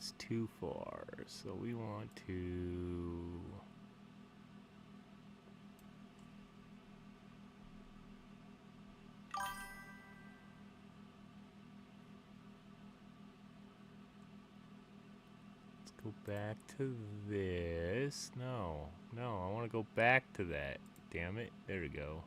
It's too far, so we want to... Let's go back to this. No, I want to go back to that. Damn it. There we go.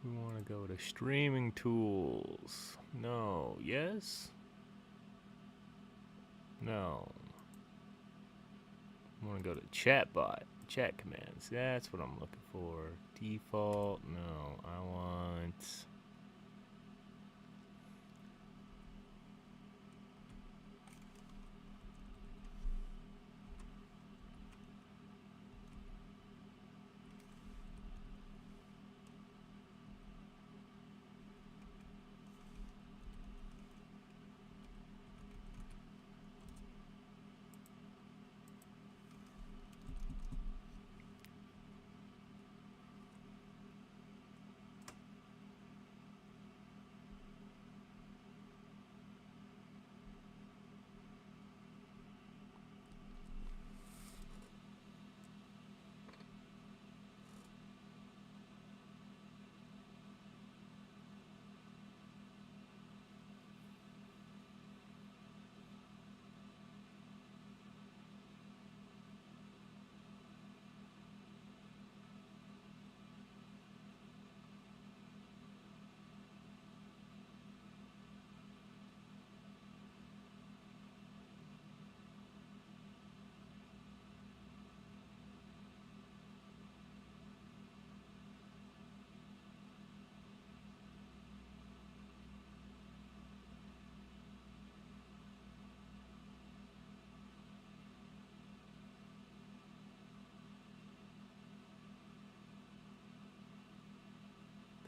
We want to go to streaming tools. No. Yes? No. I want to go to chatbot. Chat commands. That's what I'm looking for. Default. No. I want...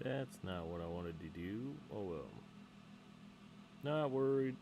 That's not what I wanted to do. Oh well. Not worried.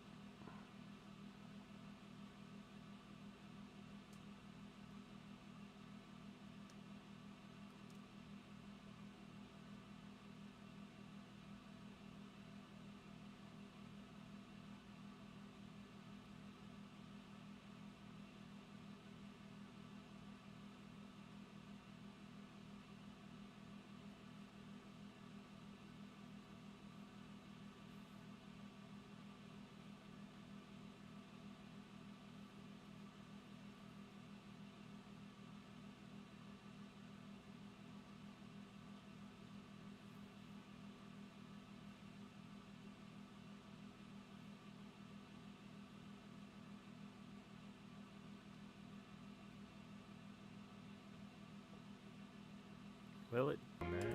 Will it? On that.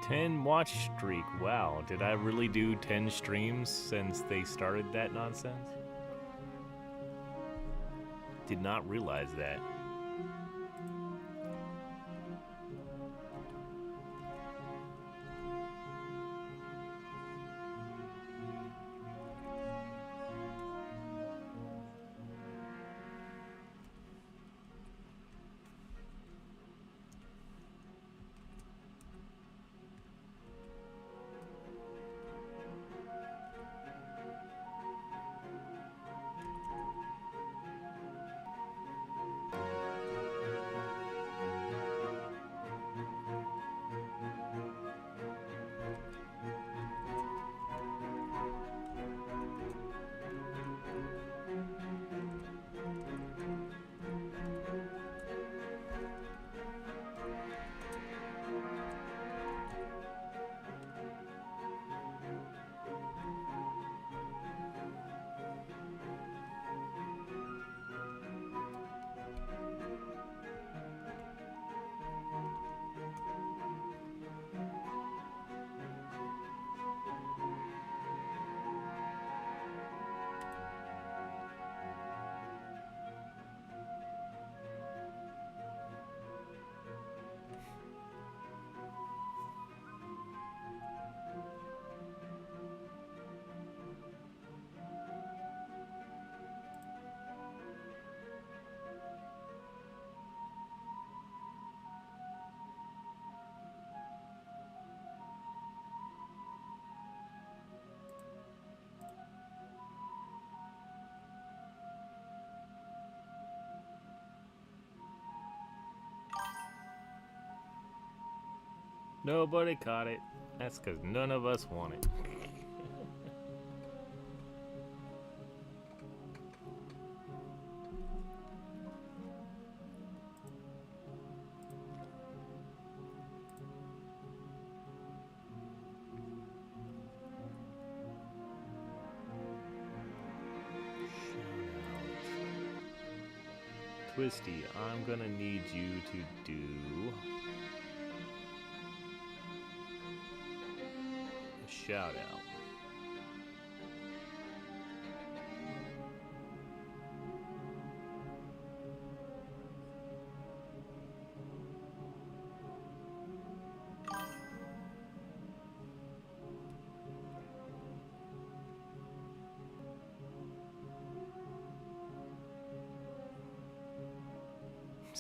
Ten watch streak. Wow, did I really do 10 streams since they started that nonsense? Did not realize that. Nobody caught it. That's because none of us want it. Twisty, I'm gonna need you to do a shout out.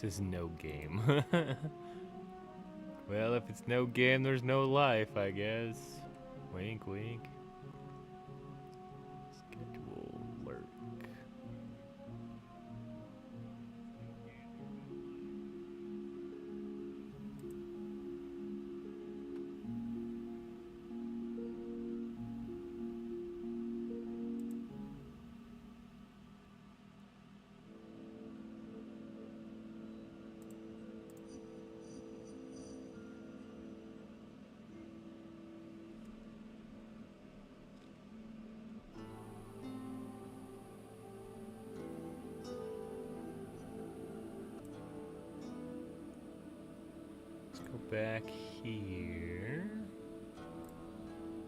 This is no game. Well, if it's no game, there's no life, I guess. Wink, wink. Schedule lurk. Back here.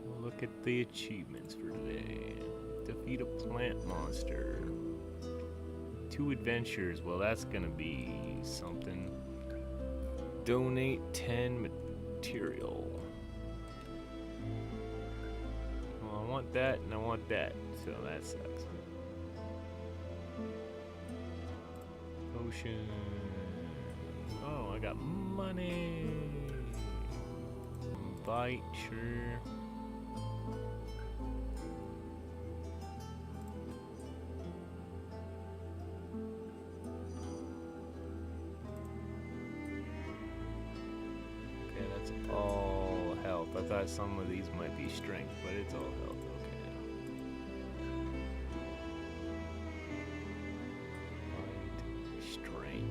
We'll look at the achievements for today. Defeat a plant monster. 2 adventures. Well, that's gonna be something. Donate 10 material. Well, I want that and I want that, so that sucks. Potion. Oh, I got money. Bite, sure. Okay, that's all health. I thought some of these might be strength, but it's all health. Okay. Bite, strength.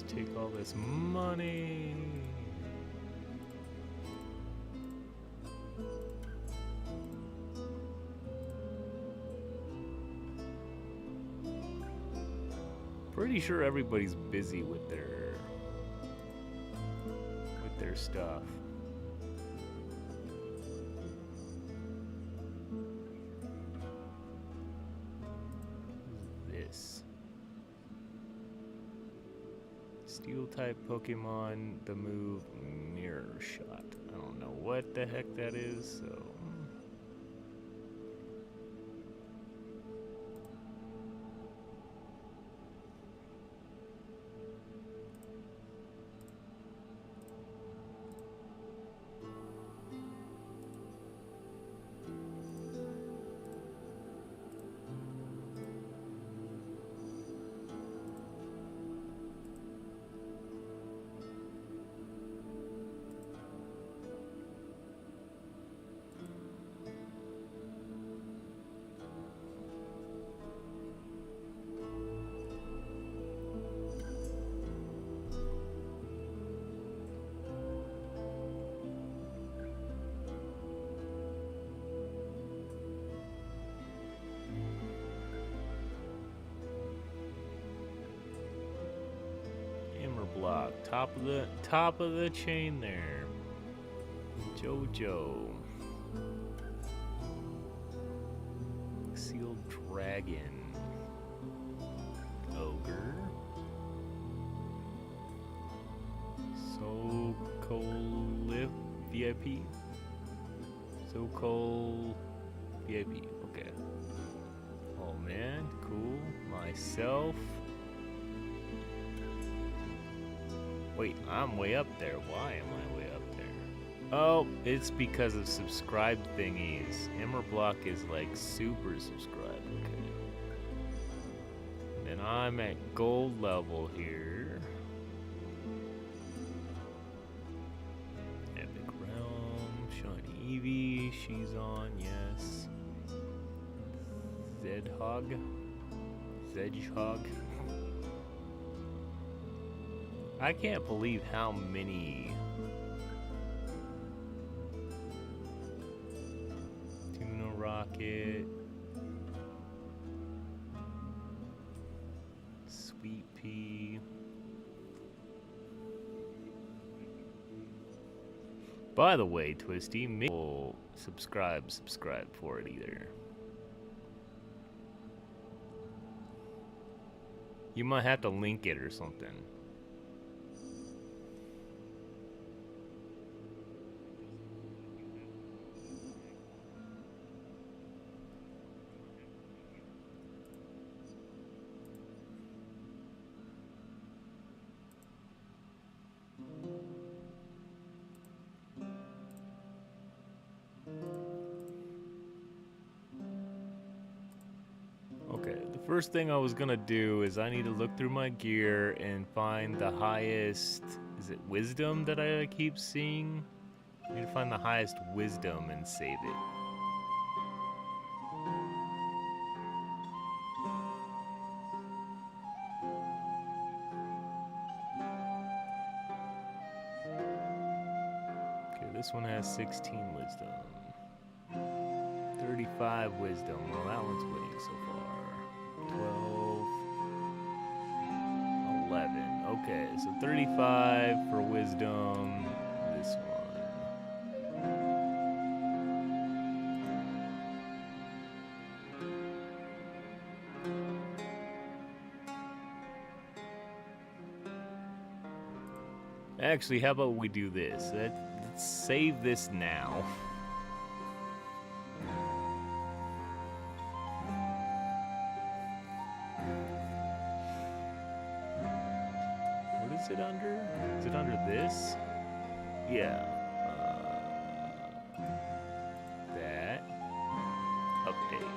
Take all this money. Pretty sure everybody's busy with their stuff. This Steel-type Pokemon, the move Mirror Shot. I don't know what the heck that is, so... Block, top of the chain there. Jojo. Sealed Dragon. Ogre. Sokolif VIP. Sokol VIP. Okay. Oh man, cool. Myself. Wait, I'm way up there. Why am I way up there? Oh, it's because of subscribed thingies. EmberVale is like super subscribed. Okay. Then And I'm at gold level here. Epic Realm, Shiny Eevee, she's on, yes. Zedhog. I can't believe how many Tuna Rocket, Sweet Pea. By the way, Twisty, maybe we'll subscribe for it either. You might have to link it or something. First thing I was gonna do is I need to look through my gear and find the highest, is it wisdom that I keep seeing? I need to find the highest wisdom and save it. Okay, this one has 16 wisdom. 35 wisdom, well that one's winning so far. 12, 11. Okay, so 35 for wisdom. This one. Actually, how about we do this? Let's save this now. Is it under this? Yeah. That. Update.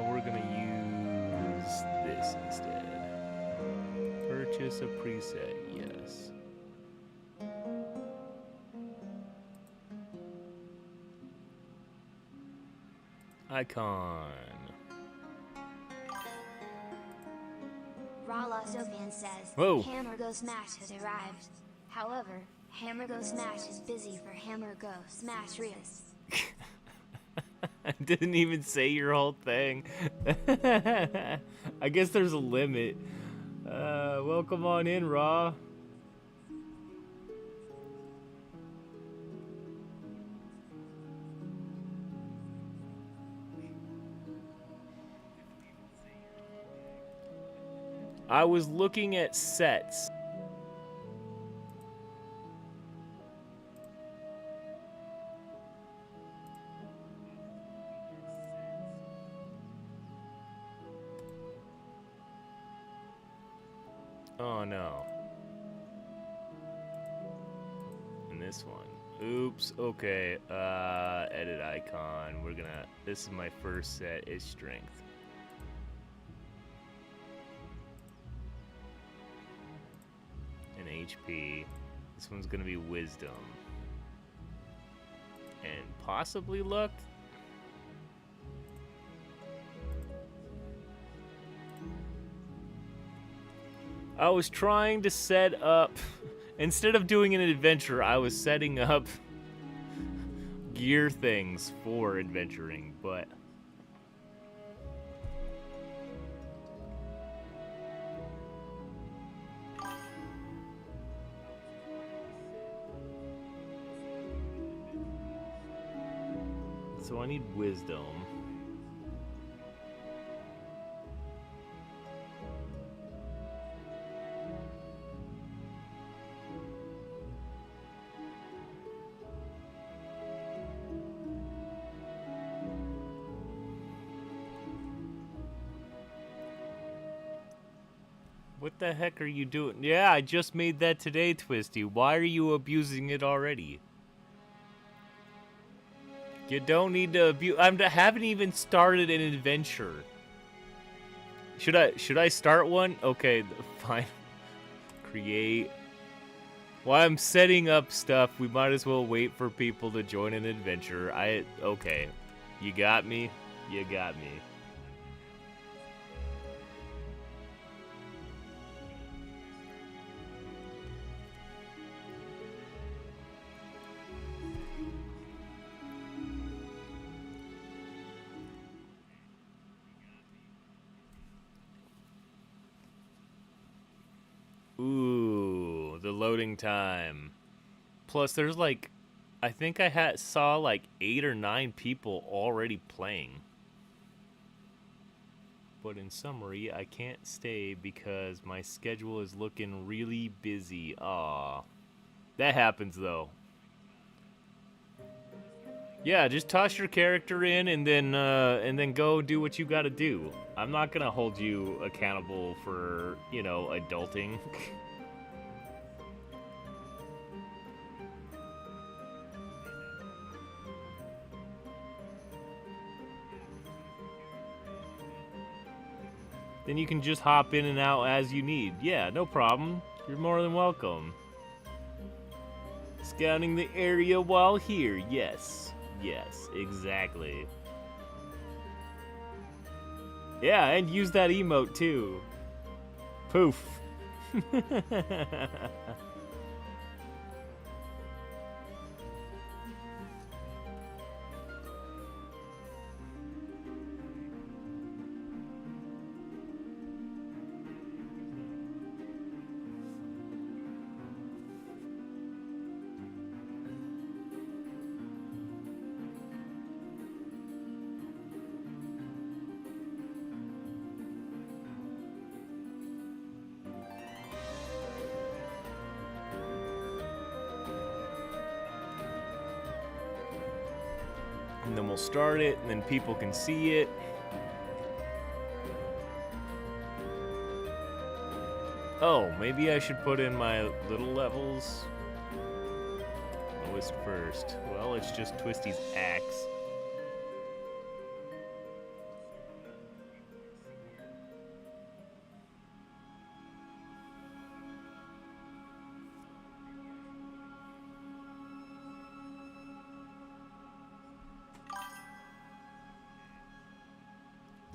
We're gonna use this instead. Purchase a preset, yes. Icon. Rala Zopian says, whoa. Hammer Go Smash has arrived. However, Hammer Go Smash is busy for Hammer Go Smash Rias. I didn't even say your whole thing. I guess there's a limit. Welcome on in, Ra. I was looking at sets. Oh no. And this one. Oops, okay. Edit icon. This is my first set, is strength. And HP. This one's gonna be wisdom. And possibly luck. I was trying to set up, instead of doing an adventure, I was setting up gear things for adventuring, but so I need wisdom. What the heck are you doing? Yeah, I just made that today, Twisty. Why are you abusing it already? You don't need to abuse. I haven't even started an adventure. Should I start one? Okay, fine. Create. While I'm setting up stuff, we might as well wait for people to join an adventure. Okay. You got me. You got me. Ooh, the loading time. Plus, there's like, I think I saw like 8 or 9 people already playing. But in summary, I can't stay because my schedule is looking really busy. Aw. That happens though. Yeah, just toss your character in and then go do what you gotta do. I'm not gonna hold you accountable for, adulting. Then you can just hop in and out as you need. Yeah, no problem. You're more than welcome. Scouting the area while here. Yes. Yes, exactly. Yeah, and use that emote too. Poof. And then we'll start it, and then people can see it. Oh, maybe I should put in my little levels. Lowest first. Well, it's just Twisty's axe.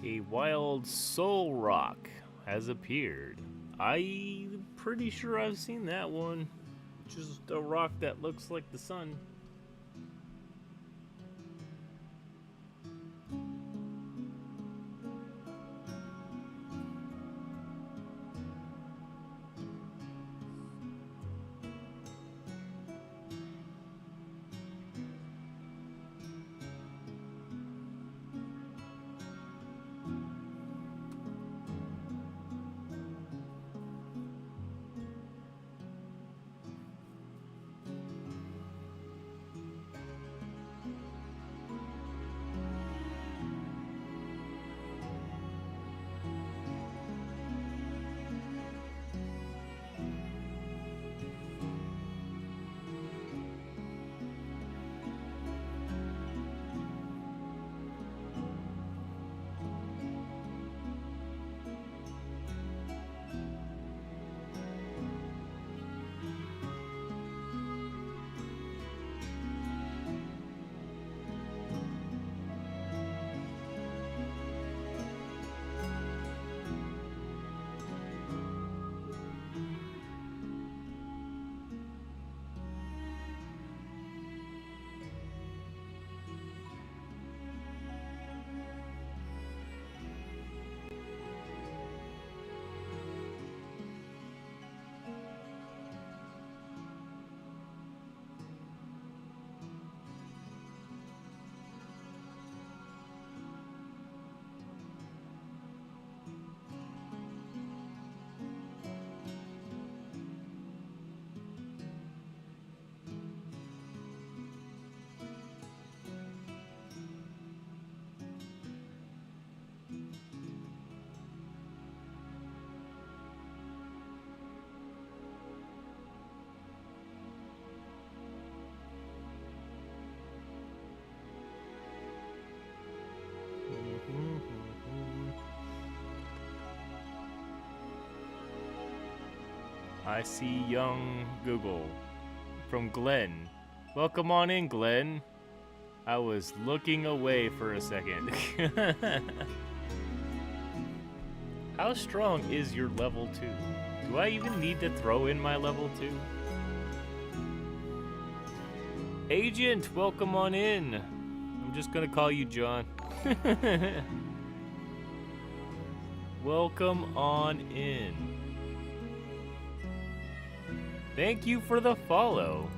A wild soul rock has appeared. I'm pretty sure I've seen that one. Just a rock that looks like the sun. I see young Google from Glenn. Welcome on in, Glenn. I was looking away for a second. How strong is your level 2? Do I even need to throw in my level 2? Agent, welcome on in. I'm just gonna call you John. Welcome on in. Thank you for the follow.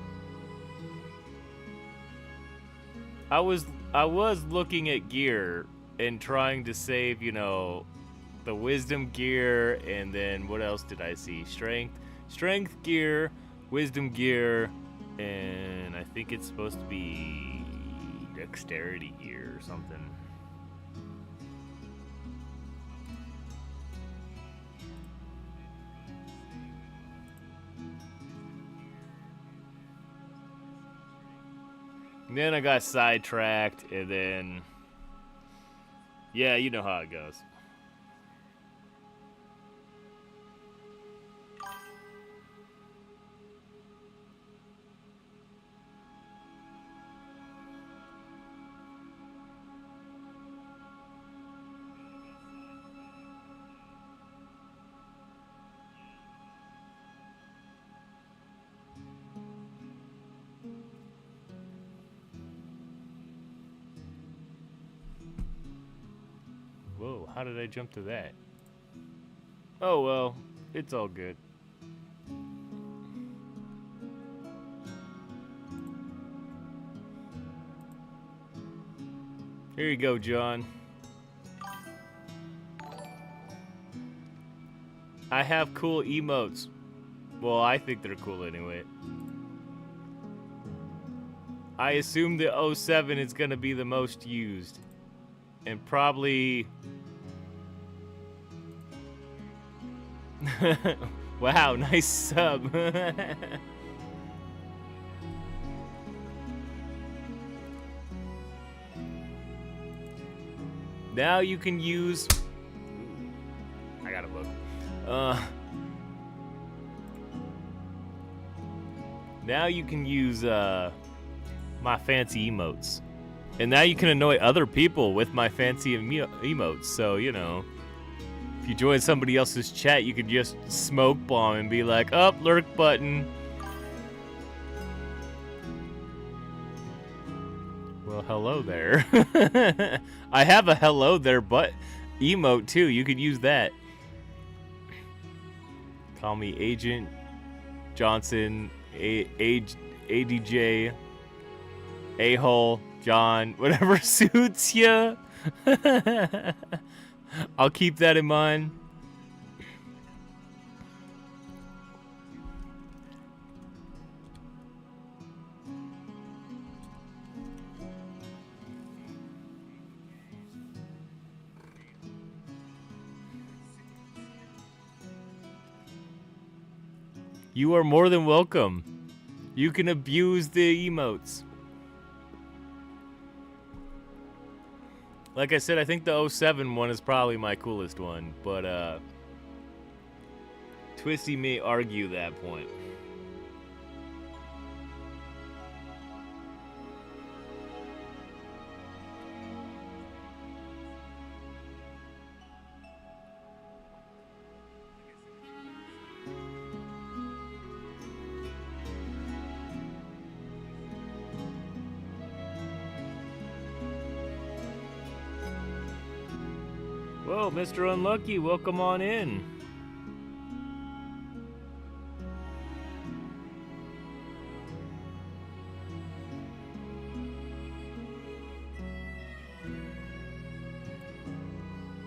I was looking at gear and trying to save, you know, the wisdom gear, and then what else did I see? Strength gear, wisdom gear, and I think it's supposed to be dexterity gear or something. And then I got sidetracked, and then, yeah, you know how it goes. Whoa, how did I jump to that? Oh well, it's all good. Here you go, John. I have cool emotes. Well, I think they're cool anyway. I assume the 07 is gonna be the most used. And probably... Wow, nice sub. Now you can use... I gotta look. Now you can use my fancy emotes. And now you can annoy other people with my fancy emotes. So, you know, if you join somebody else's chat, you could just smoke bomb and be like, "Up, lurk button." Well, hello there. I have a hello there but emote too. You could use that. Call me Agent Johnson, ADJ, A-hole, John, whatever suits ya. I'll keep that in mind. You are more than welcome. You can abuse the emotes. Like I said, I think the 07 one is probably my coolest one, but Twisty may argue that point. Whoa, Mr. Unlucky, welcome on in.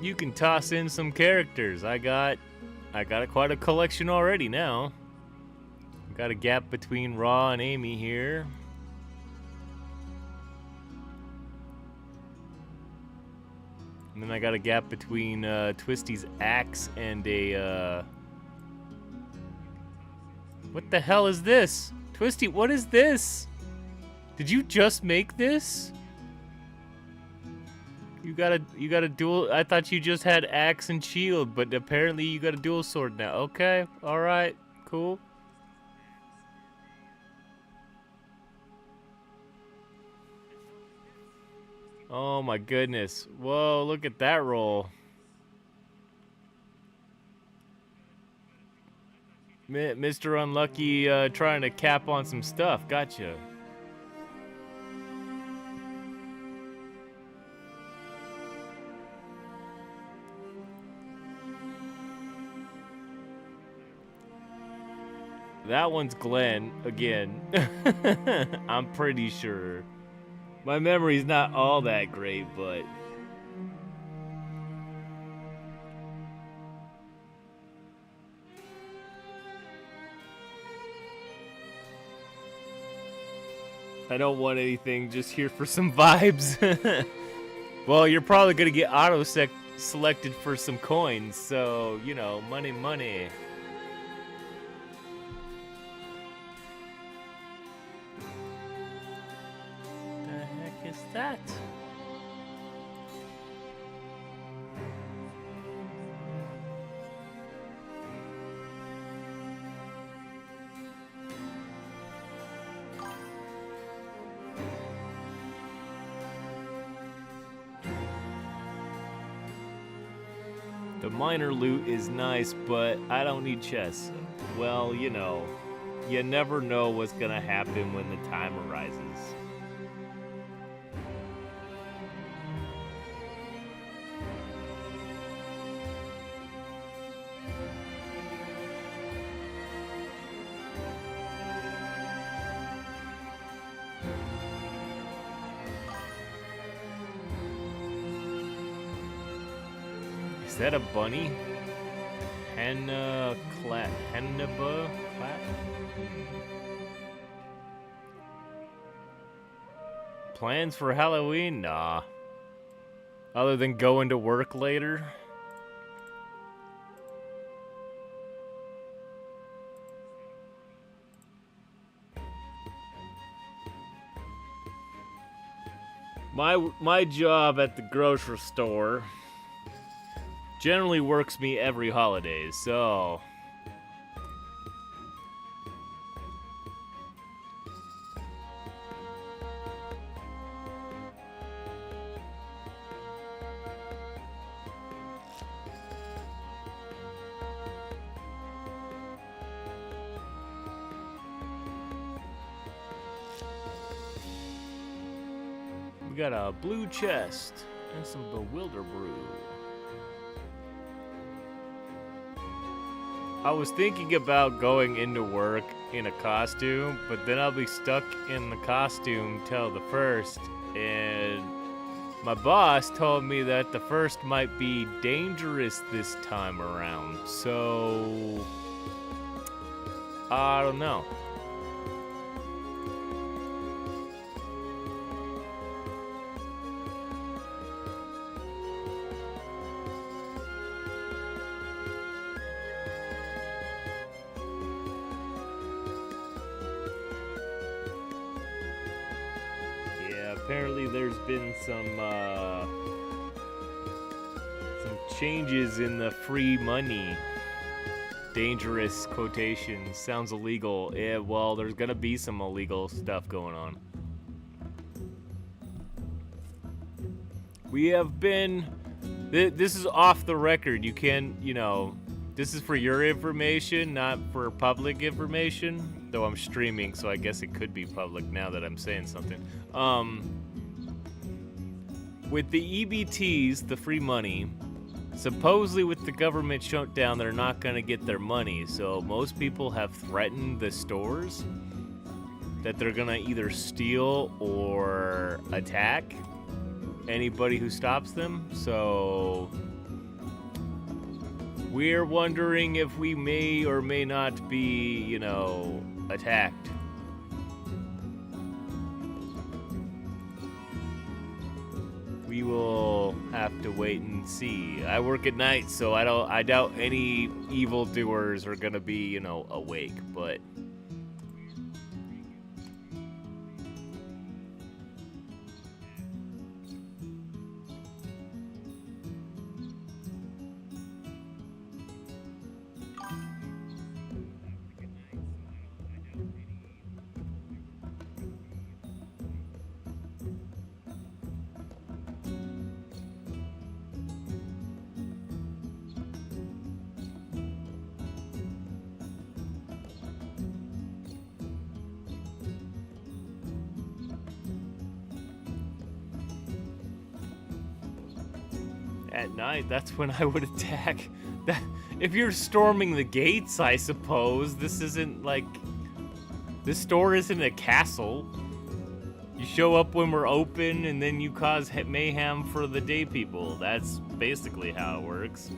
You can toss in some characters. I got quite a collection already now. Got a gap between Raw and Amy here. And then I got a gap between Twisty's axe and a, What the hell is this? Twisty, what is this? Did you just make this? You got a dual... I thought you just had axe and shield, but apparently you got a dual sword now. Okay, alright, cool. Oh my goodness. Whoa, look at that roll. Mr. Unlucky trying to cap on some stuff. Gotcha. That one's Glenn again. I'm pretty sure. My memory's not all that great, but I don't want anything, just here for some vibes. Well, you're probably gonna get selected for some coins, so, you know, money, money. The heck is that? The minor loot is nice, but I don't need chests. Well, you know, you never know what's gonna happen when the time arises. Is that a bunny? Hennaba clap? Plans for Halloween? Nah. Other than going to work later? My job at the grocery store generally works me every holiday, so we got a blue chest and some bewilder brew. I was thinking about going into work in a costume, but then I'll be stuck in the costume till the 1st, and my boss told me that the 1st might be dangerous this time around, so I don't know. Apparently there's been some changes in the free money. Dangerous quotations. Sounds illegal. Yeah, well, there's gonna be some illegal stuff going on. We have been... This is off the record. You can, you know... This is for your information, not for public information. Though I'm streaming, so I guess it could be public now that I'm saying something. With the EBTs, the free money, supposedly with the government shutdown, they're not going to get their money. So most people have threatened the stores that they're going to either steal or attack anybody who stops them. So we're wondering if we may or may not be, you know, attacked. We will have to wait and see. I work at night, so I doubt any evildoers are gonna be, you know, awake, but At night, that's when I would attack. That, if you're storming the gates, I suppose. This isn't like... This store isn't a castle. You show up when we're open, and then you cause mayhem for the day people. That's basically how it works.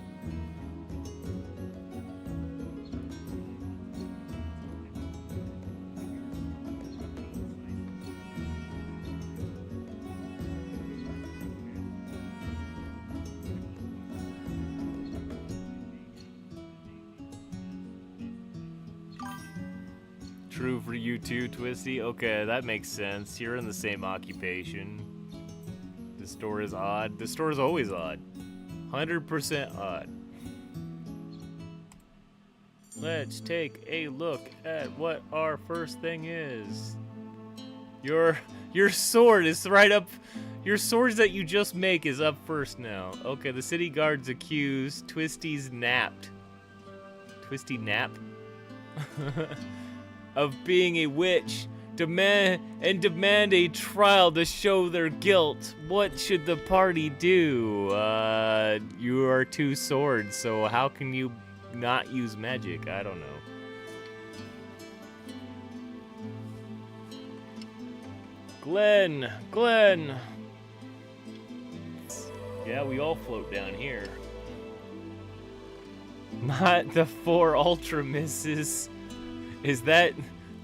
True for you too, Twisty. Okay, that makes sense. You're in the same occupation. The store is odd. The store is always odd. 100% odd. Let's take a look at what our first thing is. Your sword is right up. Your swords that you just make is up first now. Okay, the city guard's accused. Twisty's napped. Twisty nap? Of being a witch, demand a trial to show their guilt. What should the party do? You are two swords, so how can you not use magic? I don't know. Glenn! Yeah, we all float down here. Not the 4 ultra misses. Is that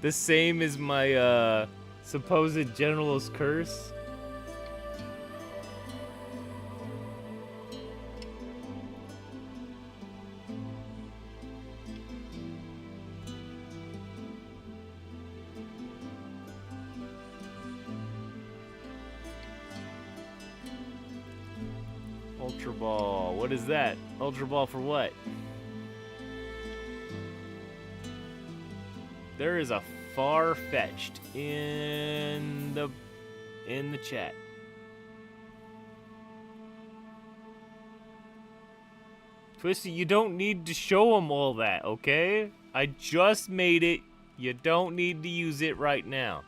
the same as my supposed general's curse? Ultra Ball. What is that? Ultra Ball for what? There is a far-fetched in the chat. Twisty, you don't need to show them all that, okay? I just made it. You don't need to use it right now.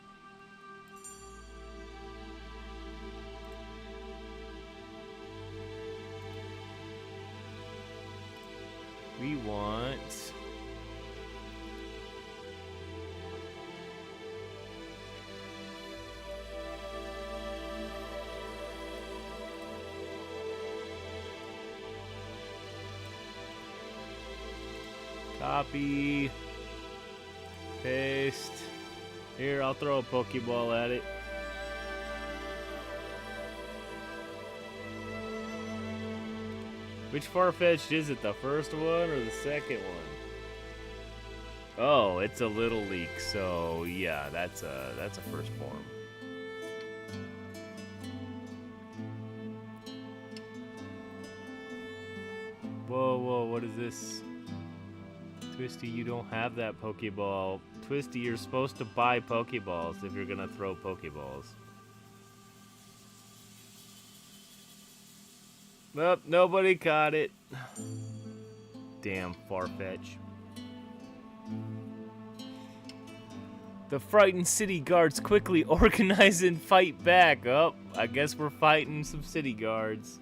We want... Copy. Paste. Here, I'll throw a Pokeball at it. Which Farfetch'd is it? The first one or the second one? Oh, it's a little leak, so yeah, that's a first form. Whoa, what is this? Twisty, you don't have that Pokeball. Twisty, you're supposed to buy Pokeballs if you're gonna throw Pokeballs. Nope, nobody caught it. Damn Farfetch. The frightened city guards quickly organize and fight back. Oh, I guess we're fighting some city guards.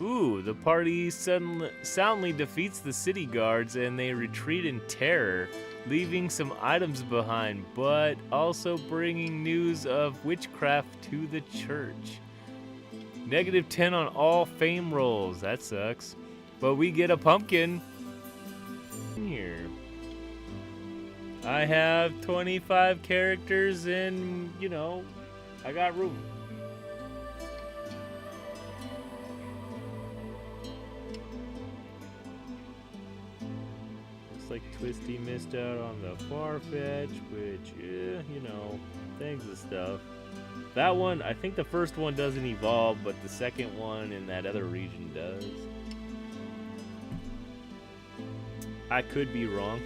Ooh, the party soundly defeats the city guards and they retreat in terror, leaving some items behind, but also bringing news of witchcraft to the church. -10 on all fame rolls. That sucks. But we get a pumpkin. Here. I have 25 characters and, you know, I got room. Like Twisty missed out on the Farfetch, which, you know, things and stuff. That one, I think the first one doesn't evolve, but the second one in that other region does. I could be wrong.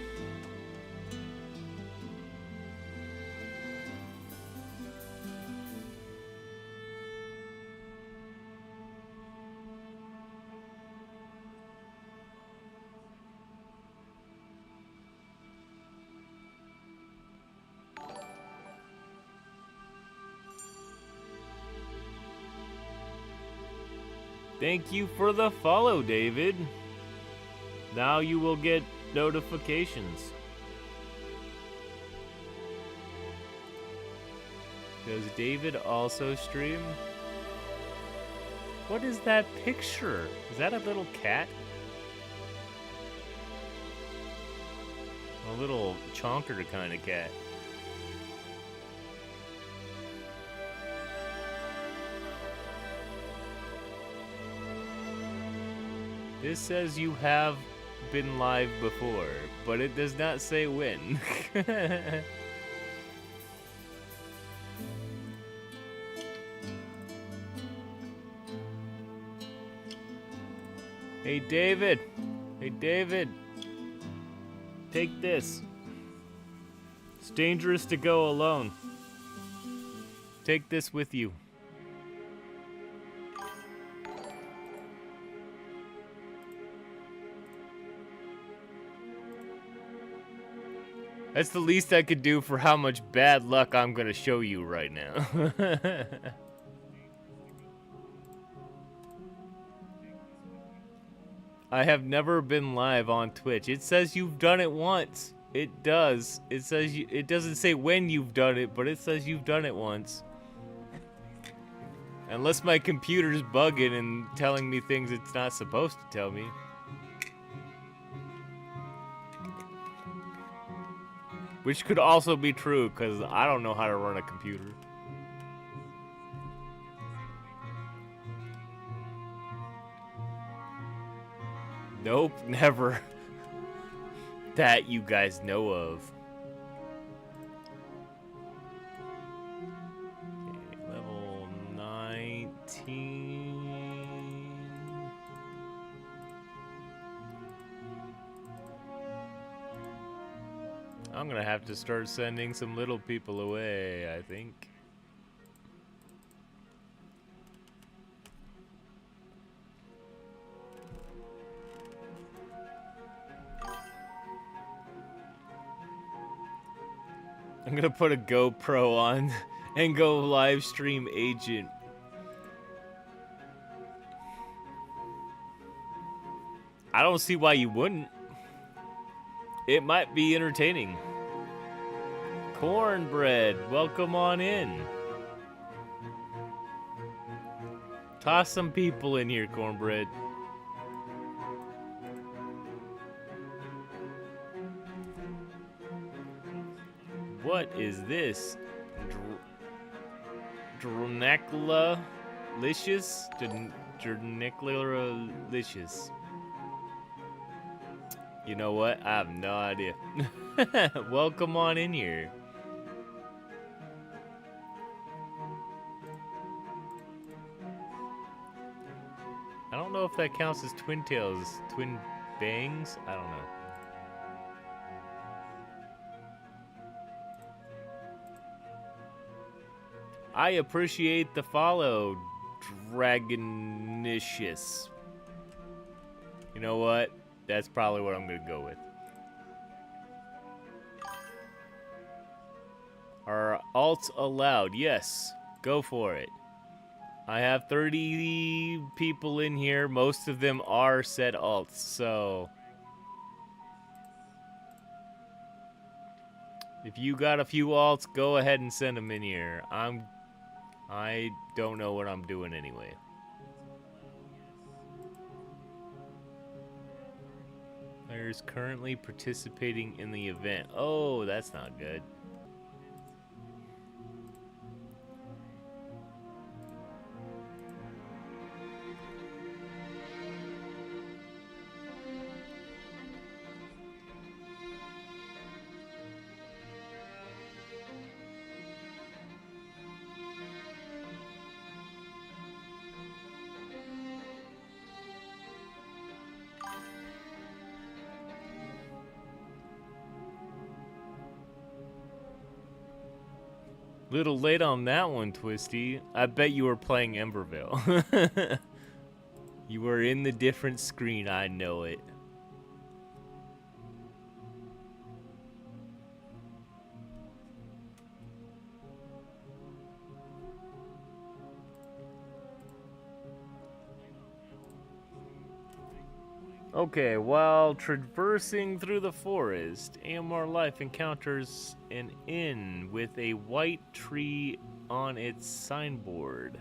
Thank you for the follow, David. Now you will get notifications. Does David also stream? What is that picture? Is that a little cat? A little chonker kind of cat. This says you have been live before, but it does not say when. Hey David! Hey David! Take this. It's dangerous to go alone. Take this with you. That's the least I could do for how much bad luck I'm gonna show you right now. I have never been live on Twitch. It says you've done it once. It does. It says it doesn't say when you've done it, but it says you've done it once. Unless my computer's bugging and telling me things it's not supposed to tell me. Which could also be true, because I don't know how to run a computer. Nope, never. That you guys know of. Okay, level 19. I'm gonna have to start sending some little people away, I think. I'm gonna put a GoPro on and go live stream agent. I don't see why you wouldn't. It might be entertaining. Cornbread, welcome on in. Toss some people in here, Cornbread. What is this? Dronecula-licious? Dronecula-licious. You know what? I have no idea. Welcome on in here. I don't know if that counts as twin tails, twin bangs. I don't know. I appreciate the follow, Dragonicious. You know what? That's probably what I'm gonna go with. Are alts allowed? Yes, go for it. I have 30 people in here. Most of them are set alts, so if you got a few alts, go ahead and send them in here. I don't know what I'm doing anyway. Players currently participating in the event. Oh, that's not good. Little late on that one, Twisty. I bet you were playing EmberVale. You were in the different screen, I know it. Okay, while traversing through the forest, AMR Life encounters an inn with a white tree on its signboard.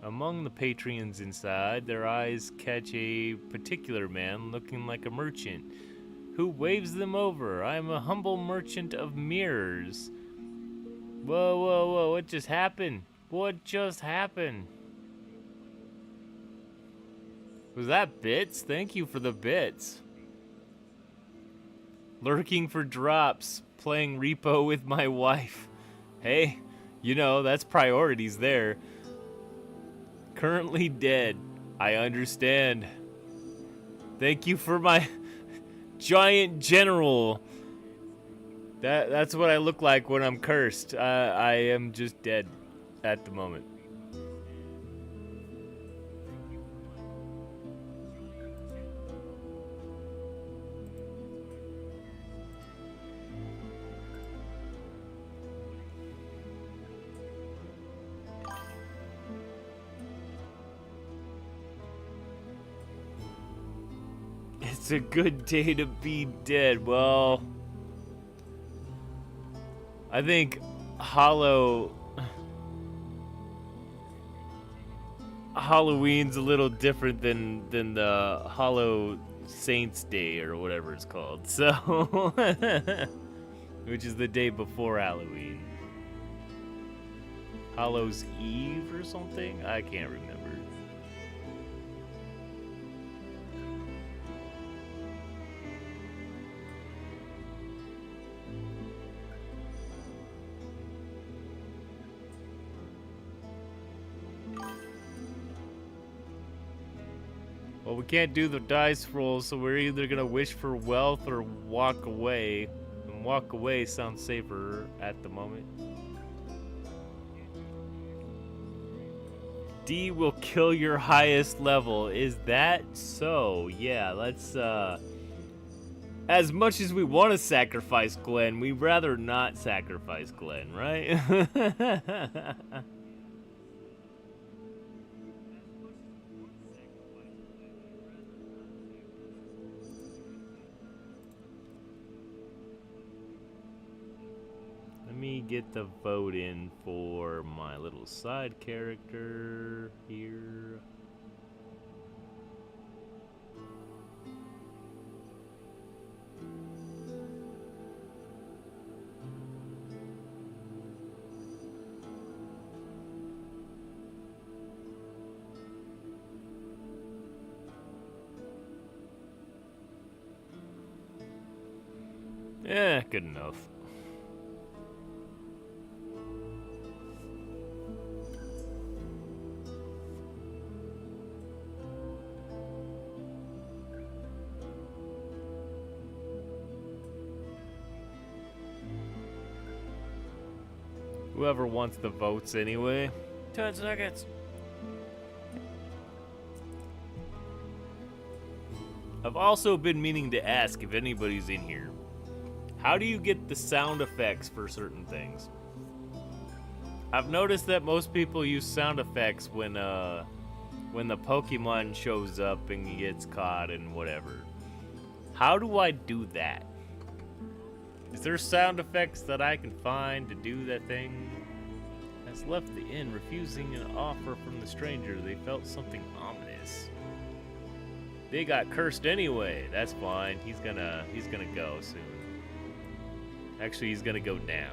Among the patrons inside, their eyes catch a particular man looking like a merchant, who waves them over. I am a humble merchant of mirrors. Whoa, whoa, whoa, what just happened? What just happened? Was that bits? Thank you for the bits. Lurking for drops, playing repo with my wife. Hey, you know, that's priorities there. Currently dead. I understand. Thank you for my giant general. That's what I look like when I'm cursed. I am just dead at the moment. It's a good day to be dead. Well, I think Halloween's a little different than the Hollow Saints Day or whatever it's called. So, which is the day before Halloween. Hallows Eve or something? I can't remember. Well, we can't do the dice roll, so we're either gonna wish for wealth or walk away. And walk away sounds safer at the moment. D will kill your highest level. Is that so? Yeah, let's, as much as we want to sacrifice Glenn, we'd rather not sacrifice Glenn, right? Let me get the vote in for my little side character here. Yeah, good enough. Whoever wants the votes anyway. 10 seconds. I've also been meaning to ask if anybody's in here. How do you get the sound effects for certain things? I've noticed that most people use sound effects when the Pokemon shows up and he gets caught and whatever. How do I do that? Is there sound effects that I can find to do that thing? Has left the inn, refusing an offer from the stranger. They felt something ominous. They got cursed anyway. That's fine. He's gonna go soon. Actually, he's gonna go now.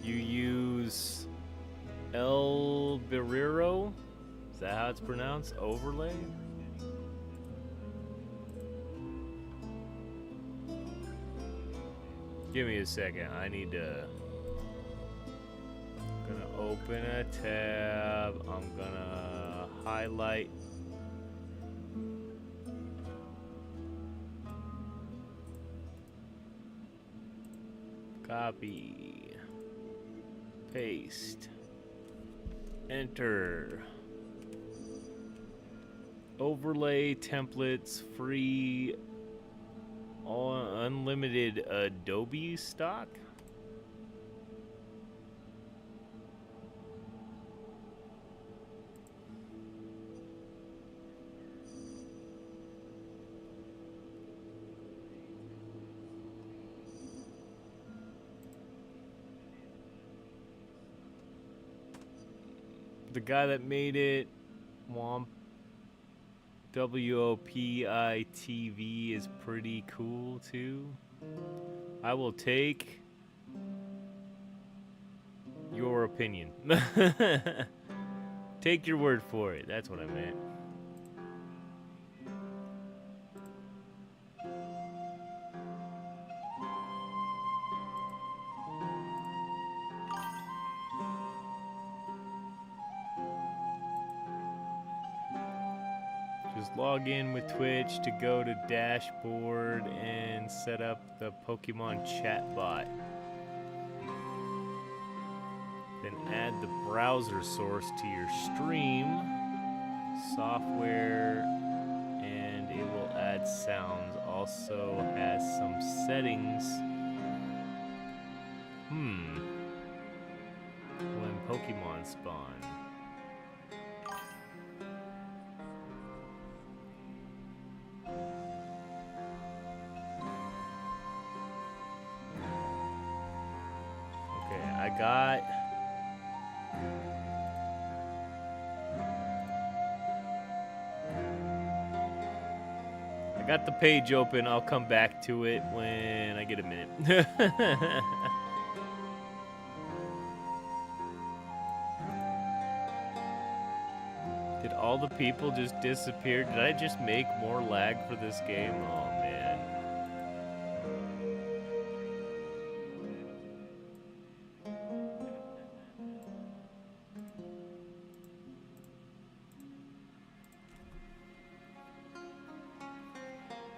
You use El Barrero? Is that how it's pronounced? Overlay? Give me a second. I need to. I'm gonna open a tab. I'm gonna highlight. Copy. Paste. Enter. Overlay templates free. Unlimited Adobe stock. The guy that made it, Womp WOPITV, is pretty cool too. I will take your opinion. Take your word for it. That's what I meant. Just log in with Twitch to go to dashboard and set up the Pokemon chatbot. Then add the browser source to your stream software, and it will add sounds. Also has some settings. When Pokemon spawn. Okay, I got the page open. I'll come back to it when I get a minute. Did all the people just disappear? Did I just make more lag for this game? Oh, man.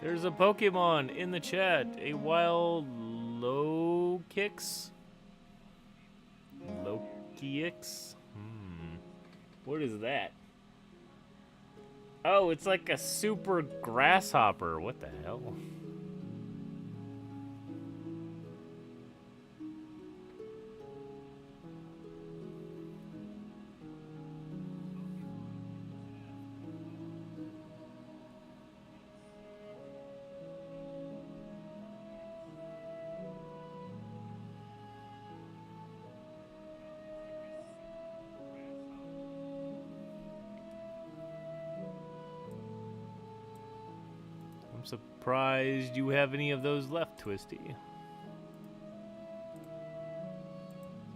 There's a Pokemon in the chat. A wild Lokix? Lokix? What is that? Oh, it's like a super grasshopper. What the hell? I'm surprised you have any of those left, Twisty.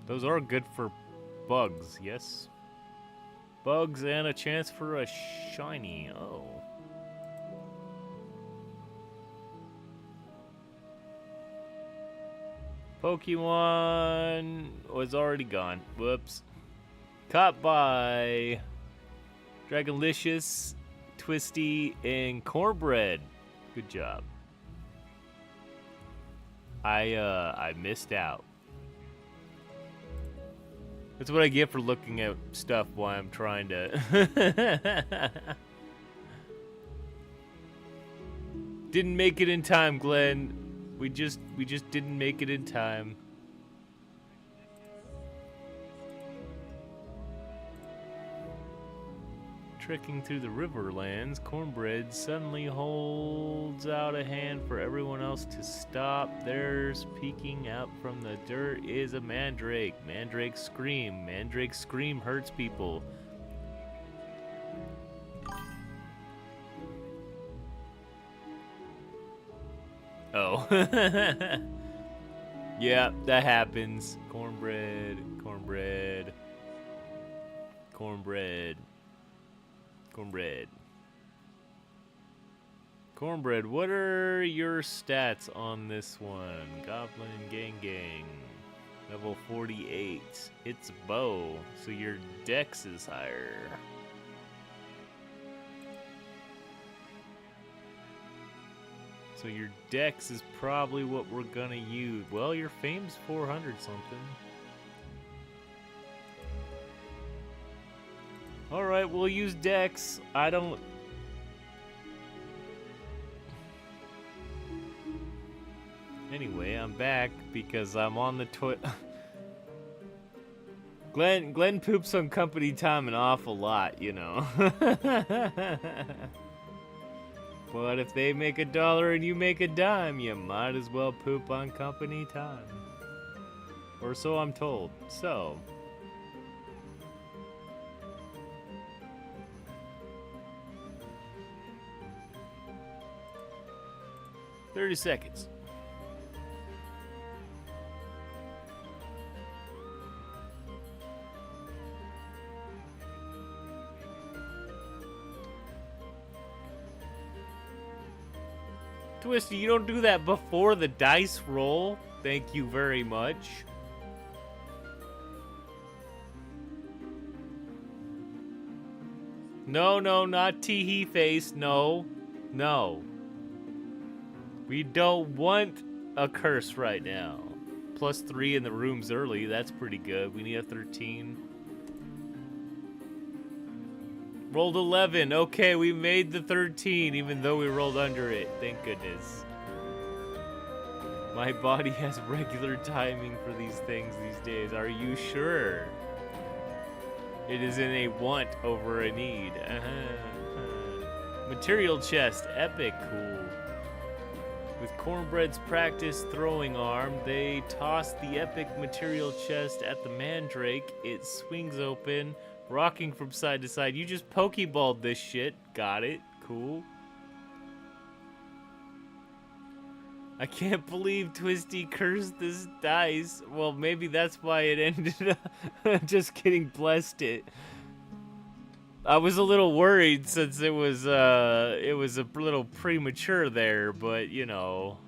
Those are good for bugs, yes? Bugs and a chance for a shiny. Oh. Pokemon was already gone. Whoops. Caught by Dragonlicious, Twisty, and Cornbread. Good job. I missed out. That's what I get for looking at stuff while I'm trying to. Didn't make it in time, Glenn. We just didn't make it in time. Trekking through the Riverlands, Cornbread suddenly holds out a hand for everyone else to stop. There's peeking out from the dirt is a mandrake. Mandrake scream. Mandrake scream hurts people. Oh. Yeah, that happens. Cornbread, cornbread, cornbread. Cornbread. Cornbread, what are your stats on this one? Goblin Gang. Level 48. It's bow, so your dex is higher. So your dex is probably what we're gonna use. Well, your fame's 400 something. Alright, we'll use dex. I don't... Anyway, I'm back because I'm on the Glenn poops on company time an awful lot, you know. But if they make $1 and you make a dime, you might as well poop on company time. Or so I'm told. So... 30 seconds. Twisty, you don't do that before the dice roll. Thank you very much. No, no, not tee-hee face. No. No. We don't want a curse right now. +3 in the rooms early. That's pretty good. We need a 13. Rolled 11. Okay, we made the 13, even though we rolled under it. Thank goodness. My body has regular timing for these things these days. Are you sure? It is in a want over a need. Material chest. Epic. Cool. With Cornbread's practice throwing arm, they toss the epic material chest at the mandrake. It swings open, rocking from side to side. You just pokeballed this shit. Got it. Cool. I can't believe Twisty cursed this dice. Well, maybe that's why it ended up. Just kidding, blessed it. I was a little worried since it was a little premature there, but you know.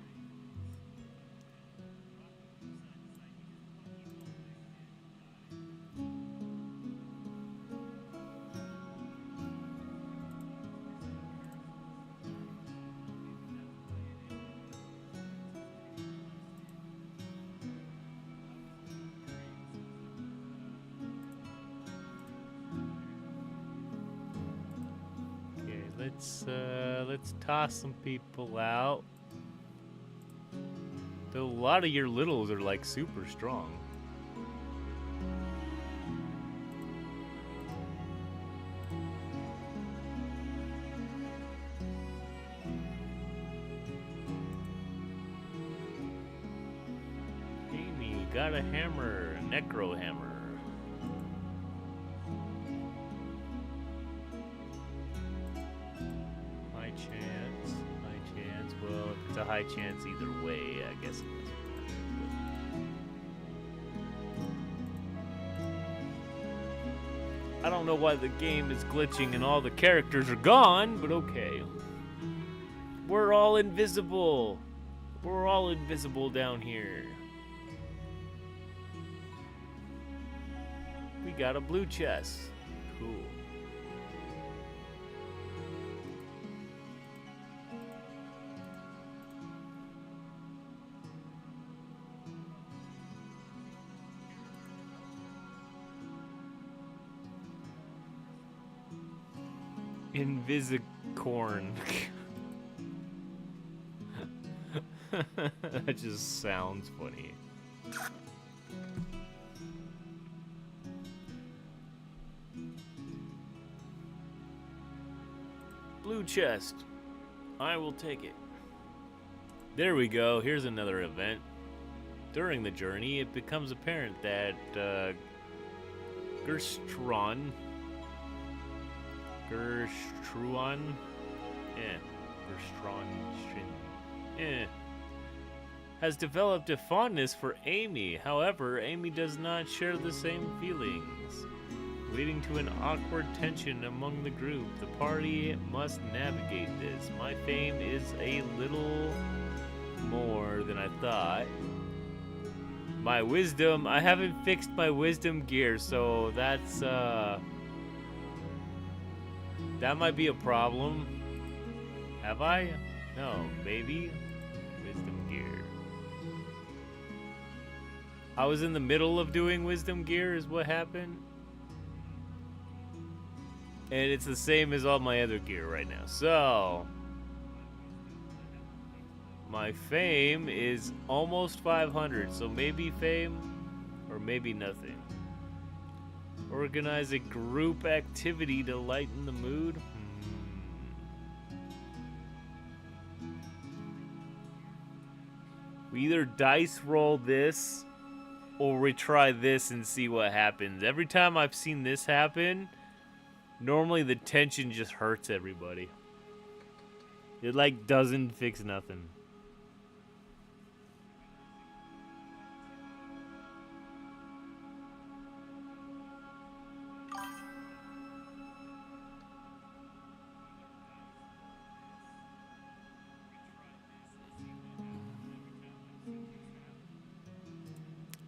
Let's toss some people out. Though a lot of your littles are like super strong. Amy got a hammer, a necro hammer. It's a high chance either way, I guess it doesn't matter. I don't know why the game is glitching and all the characters are gone, but okay. We're all invisible. We're all invisible down here. We got a blue chest. Cool. Invisicorn. That just sounds funny. Blue chest. I will take it. There we go. Here's another event. During the journey, it becomes apparent that Gerstruan, has developed a fondness for Amy. However, Amy does not share the same feelings, leading to an awkward tension among the group. The party must navigate this. My fame is a little more than I thought. My wisdom, I haven't fixed my wisdom gear, so that's that might be a problem. Have I? No, maybe. Wisdom gear. I was in the middle of doing wisdom gear is what happened. And it's the same as all my other gear right now. So, my fame is almost 500. So maybe fame or maybe nothing. Organize a group activity to lighten the mood. We either dice roll this or we try this and see what happens. Every time I've seen this happen, normally the tension just hurts everybody. It like doesn't fix nothing.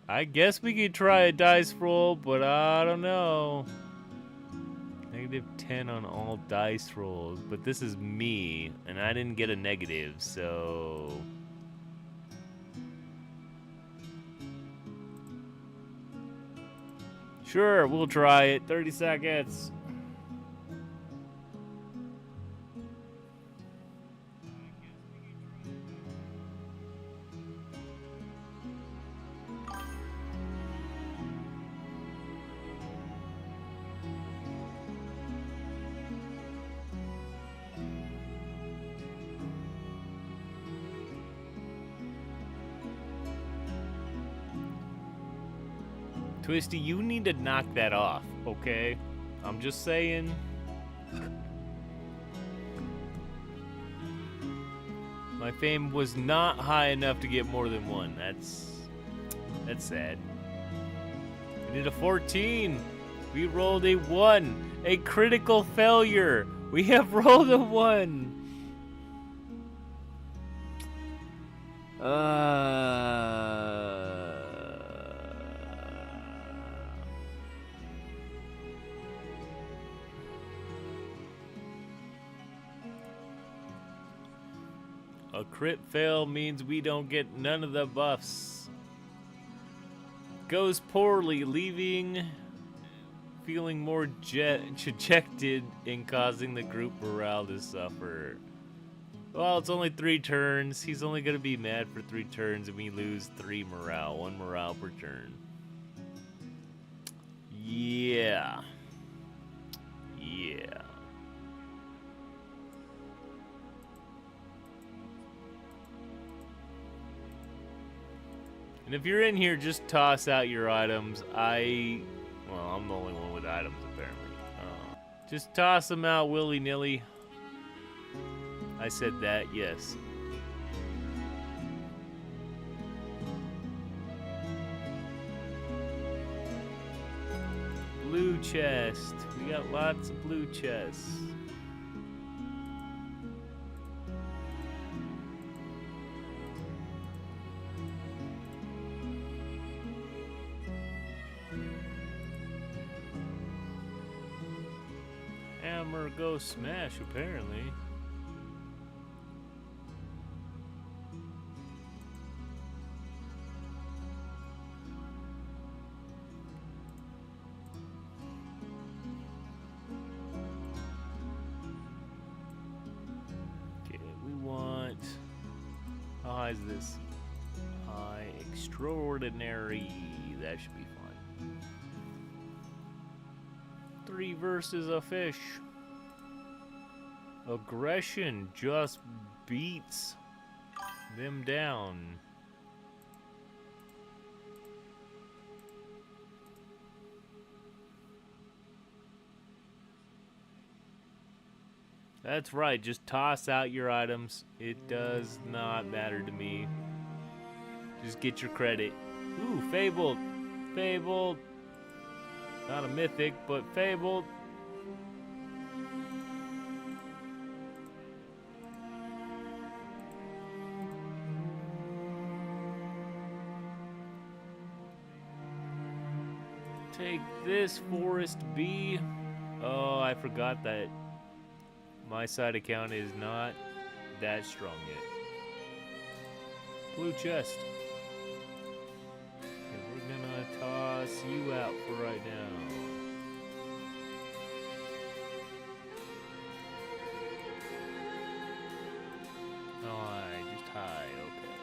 I guess we could try a dice roll, but I don't know. -10 on all dice rolls, but this is me, and I didn't get a negative, so... Sure, we'll try it. 30 seconds. Twisty, you need to knock that off, okay? I'm just saying. My fame was not high enough to get more than one. That's sad. We did a 14. We rolled a 1. A critical failure. We have rolled a 1. A crit fail means we don't get none of the buffs. Goes poorly, leaving feeling more dejected and causing the group morale to suffer. Well, it's only 3 turns. He's only gonna be mad for 3 turns, and we lose 3 morale. 1 morale per turn. Yeah. Yeah. And if you're in here, just toss out your items. Well, I'm the only one with items, apparently. Just toss them out willy-nilly. I said that, yes. Blue chest. We got lots of blue chests. Hammer go smash, apparently. Okay, we want... How high is this? High extraordinary. That should be fine. 3 versus a fish. Aggression just beats them down. That's right, just toss out your items. It does not matter to me. Just get your credit. Ooh, Fabled. Fabled. Not a mythic, but Fabled. Take this, Forest B. Oh, I forgot that my side account is not that strong yet. Blue chest. Okay, we're gonna toss you out for right now. High, just high, okay.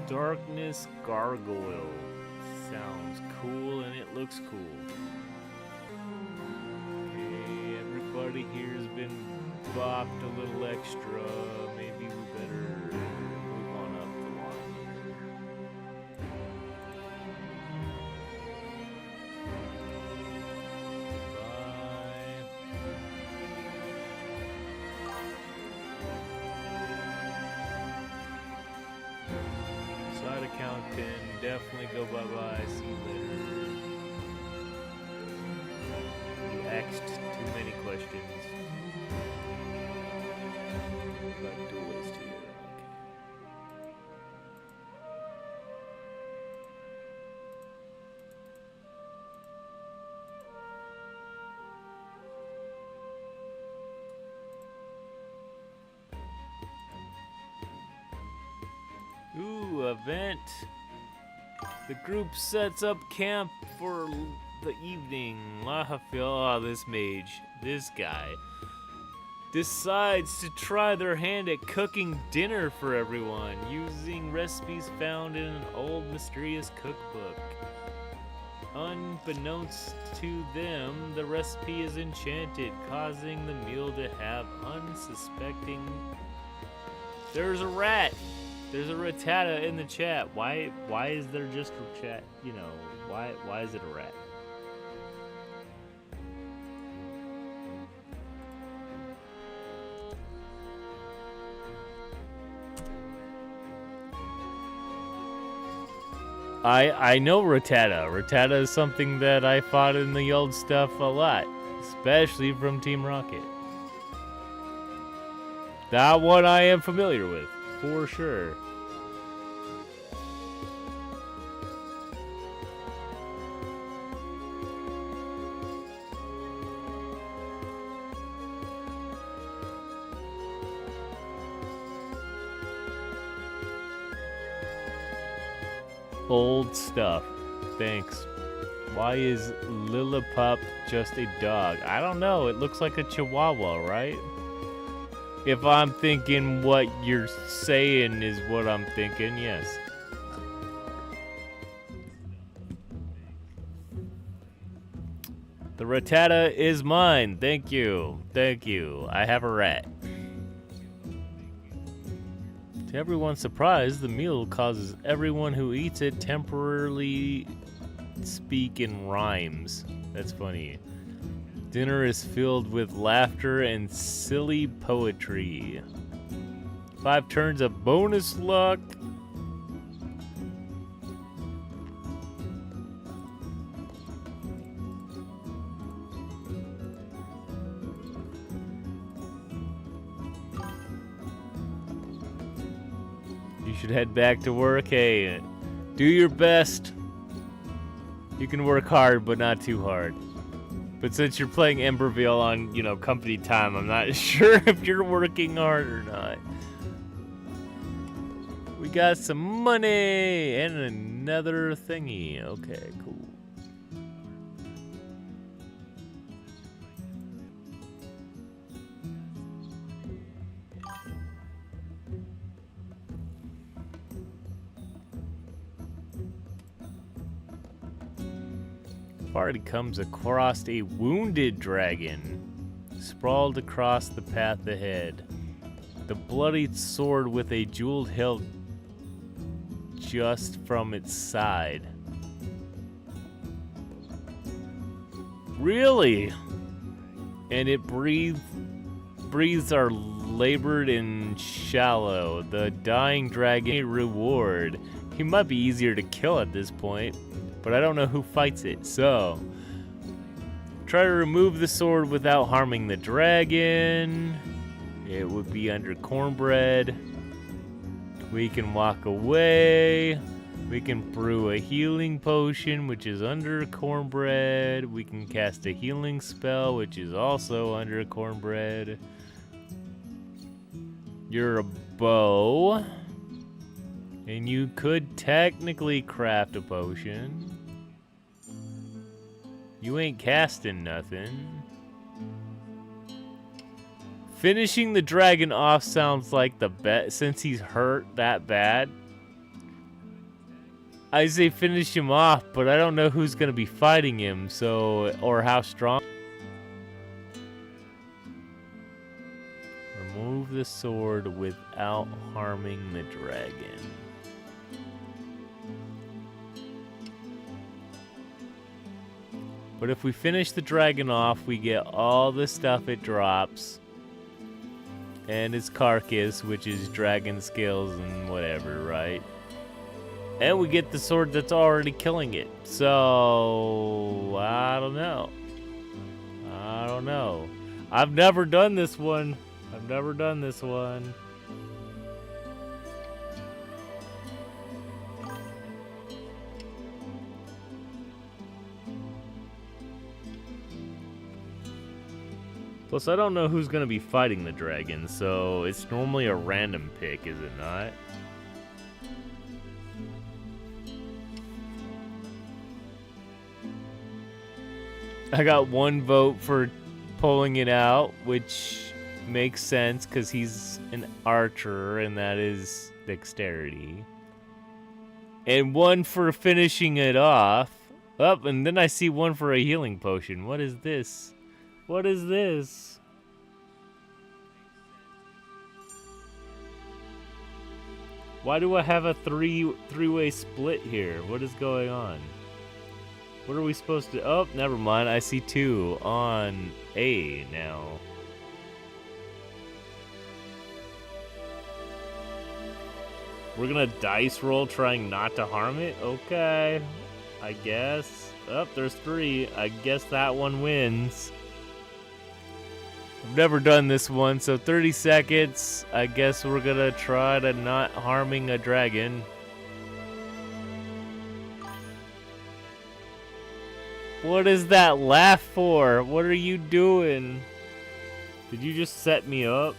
Darkness Gargoyle. Sounds cool and it looks cool. Okay, everybody here has been bopped a little extra. Maybe we better move on up the line here. Side account 10, definitely go bye-bye, see you later. You asked too many questions. Got duelist here. Okay. Ooh, event. The group sets up camp for the evening. Lahafil, oh, this mage, this guy, decides to try their hand at cooking dinner for everyone using recipes found in an old mysterious cookbook. Unbeknownst to them, the recipe is enchanted, causing the meal to have unsuspecting... There's a rat! There's a ratata in the chat. Why is there just a chat? You know, why is it a rat? I know Ratata. Ratata is something that I fought in the old stuff a lot, especially from Team Rocket. That one I am familiar with, for sure. Old stuff. Thanks. Why is Lillipup just a dog? I don't know. It looks like a chihuahua, right? If I'm thinking what you're saying is what I'm thinking, yes. The ratata is mine. Thank you. Thank you. I have a rat. To everyone's surprise, the meal causes everyone who eats it temporarily speak in rhymes. That's funny. Dinner is filled with laughter and silly poetry. 5 turns of bonus luck. You should head back to work. Hey, do your best. You can work hard, but not too hard. But since you're playing EmberVale on, you know, company time, I'm not sure if you're working hard or not. We got some money and another thingy. Okay, cool. Party comes across a wounded dragon, sprawled across the path ahead. The bloodied sword with a jeweled hilt just from its side. Really? And it breathes are labored and shallow. The dying dragon a reward. He might be easier to kill at this point, but I don't know who fights it, so try to remove the sword without harming the dragon. It would be under cornbread. We can walk away. We can brew a healing potion, which is under cornbread. We can cast a healing spell, which is also under cornbread. You're a bow. And you could technically craft a potion. You ain't casting nothing. Finishing the dragon off sounds like the best, since he's hurt that bad. I say finish him off, but I don't know who's gonna be fighting him, so, or how strong. Remove the sword without harming the dragon. But if we finish the dragon off, we get all the stuff it drops. And its carcass, which is dragon scales and whatever, right? And we get the sword that's already killing it. So, I don't know. I don't know. I've never done this one. Plus, I don't know who's gonna be fighting the dragon, so it's normally a random pick, is it not? I got 1 vote for pulling it out, which makes sense because he's an archer and that is dexterity. And 1 for finishing it off. Oh, and then I see 1 for a healing potion. What is this? What is this? Why do I have a three-way split here? What is going on? What are we supposed to... Oh, never mind. I see 2 on A now. We're gonna dice roll trying not to harm it? Okay. I guess. Oh, there's 3. I guess that one wins. I've never done this one, so 30 seconds. I guess we're gonna try to not harming a dragon. What is that laugh for? What are you doing? Did you just set me up?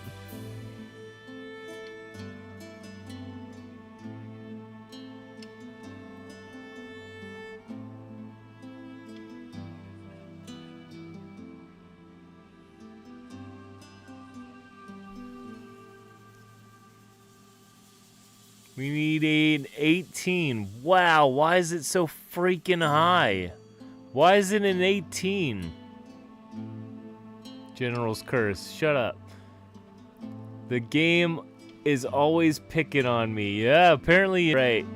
We need an 18. Wow, why is it so freaking high? Why is it an 18? General's Curse. Shut up. The game is always picking on me. Yeah, apparently you're right.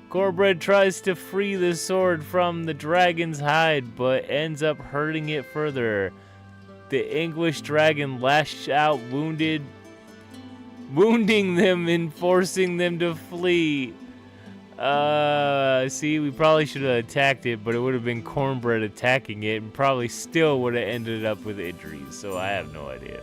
Corbred tries to free the sword from the dragon's hide, but ends up hurting it further. The English dragon lashed out, wounding them and forcing them to flee. See, we probably should have attacked it, but it would have been Cornbread attacking it and probably still would have ended up with injuries, so I have no idea.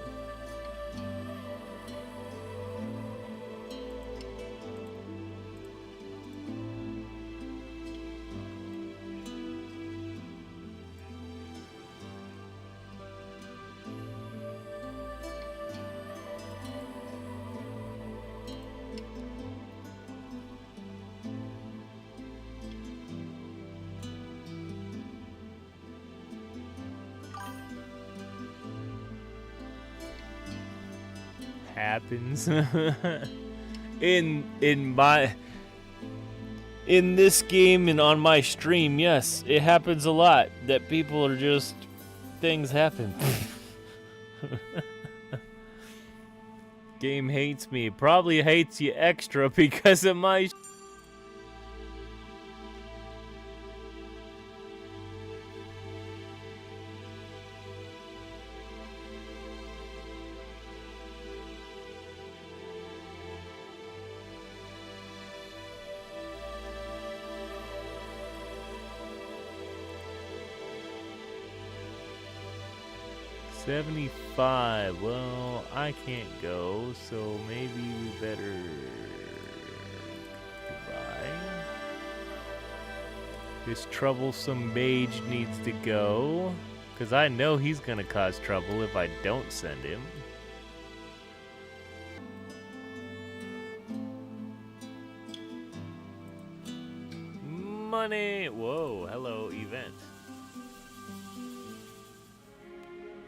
Happens in this game and on my stream. Yes, it happens a lot that people are just things happen. Game hates me. Probably hates you extra because of my 75. Well, I can't go, so maybe we better... Goodbye. This troublesome mage needs to go, because I know he's gonna cause trouble if I don't send him. Money! Whoa, hello, event.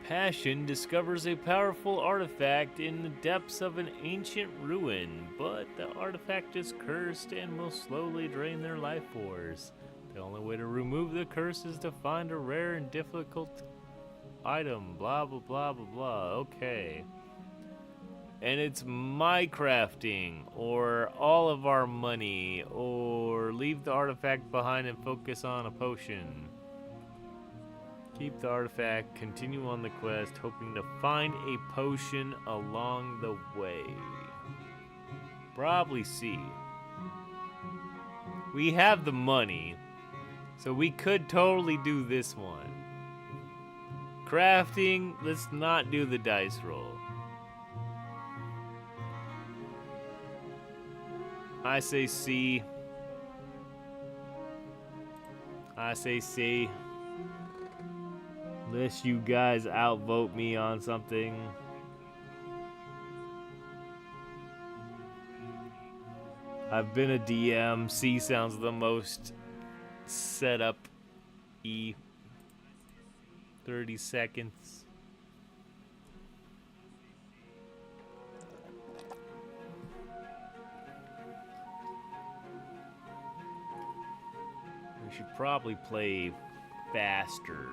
Passion discovers a powerful artifact in the depths of an ancient ruin, but the artifact is cursed and will slowly drain their life force. The only way to remove the curse is to find a rare and difficult item, blah blah blah blah blah. Okay. And it's my crafting, or all of our money, or leave the artifact behind and focus on a potion. Keep the artifact, continue on the quest, hoping to find a potion along the way. Probably C. We have the money, so we could totally do this one. Crafting, let's not do the dice roll. I say C. I say C. Unless you guys outvote me on something. I've been a DM. C sounds the most setup. 30 seconds. We should probably play faster.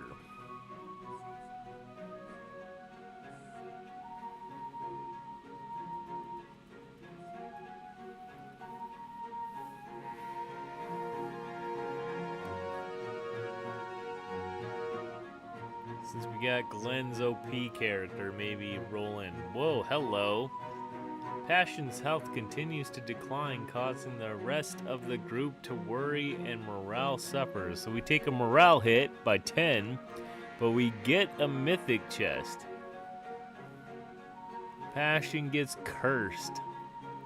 Since we got Glenn's OP character, maybe rolling. Whoa, hello. Passion's health continues to decline, causing the rest of the group to worry and morale suffers. So we take a morale hit by 10, but we get a mythic chest. Passion gets cursed.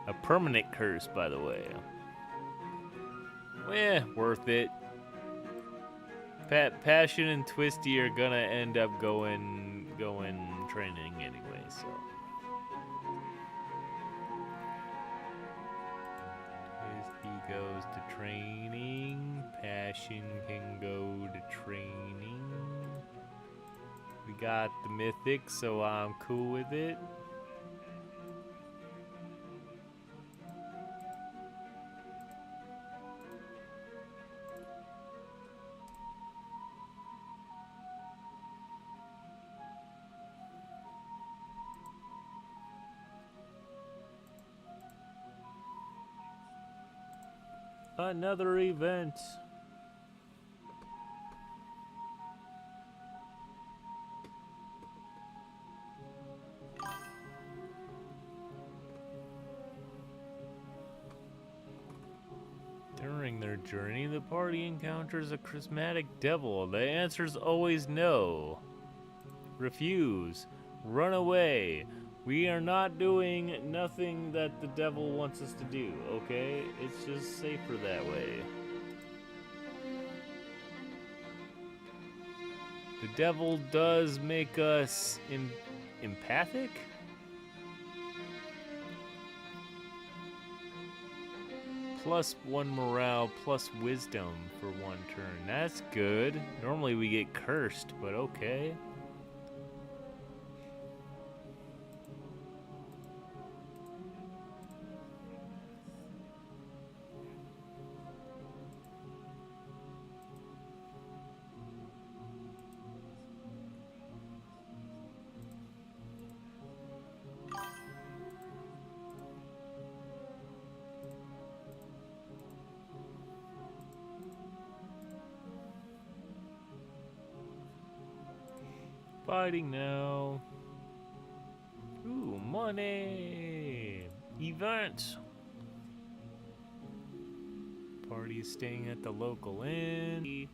A permanent curse, by the way. Eh, worth it. Passion and Twisty are gonna end up going training anyway, so. Twisty goes to training. Passion can go to training. We got the mythic, so I'm cool with it. Another event. During their journey, the party encounters a charismatic devil. The answer is always no. Refuse. Run away. We are not doing nothing that the devil wants us to do, okay? It's just safer that way. The devil does make us empathic? +1 morale, plus wisdom for 1 turn. That's good. Normally we get cursed, but okay. Fighting now. Ooh, money! Event! Party is staying at the local inn.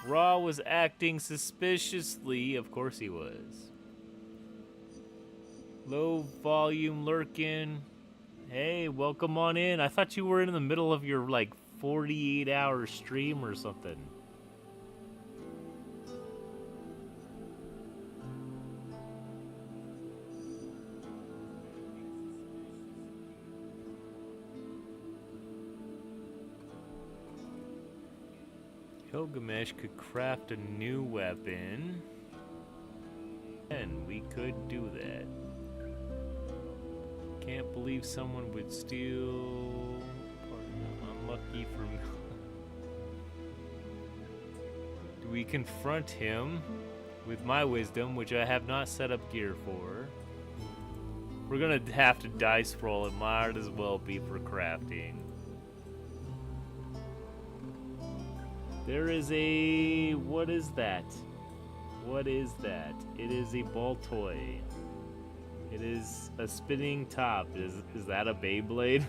Raw was acting suspiciously. Of course he was. Low volume lurking. Hey, welcome on in. I thought you were in the middle of your, like, 48-hour stream or something. Gilgamesh could craft a new weapon, and we could do that. Can't believe someone would steal. Unlucky for me. Do we confront him with my wisdom, which I have not set up gear for? We're gonna have to dice roll. It might as well be for crafting. There is a... what is that? What is that? It is a ball toy. It is a spinning top. Is that a Beyblade?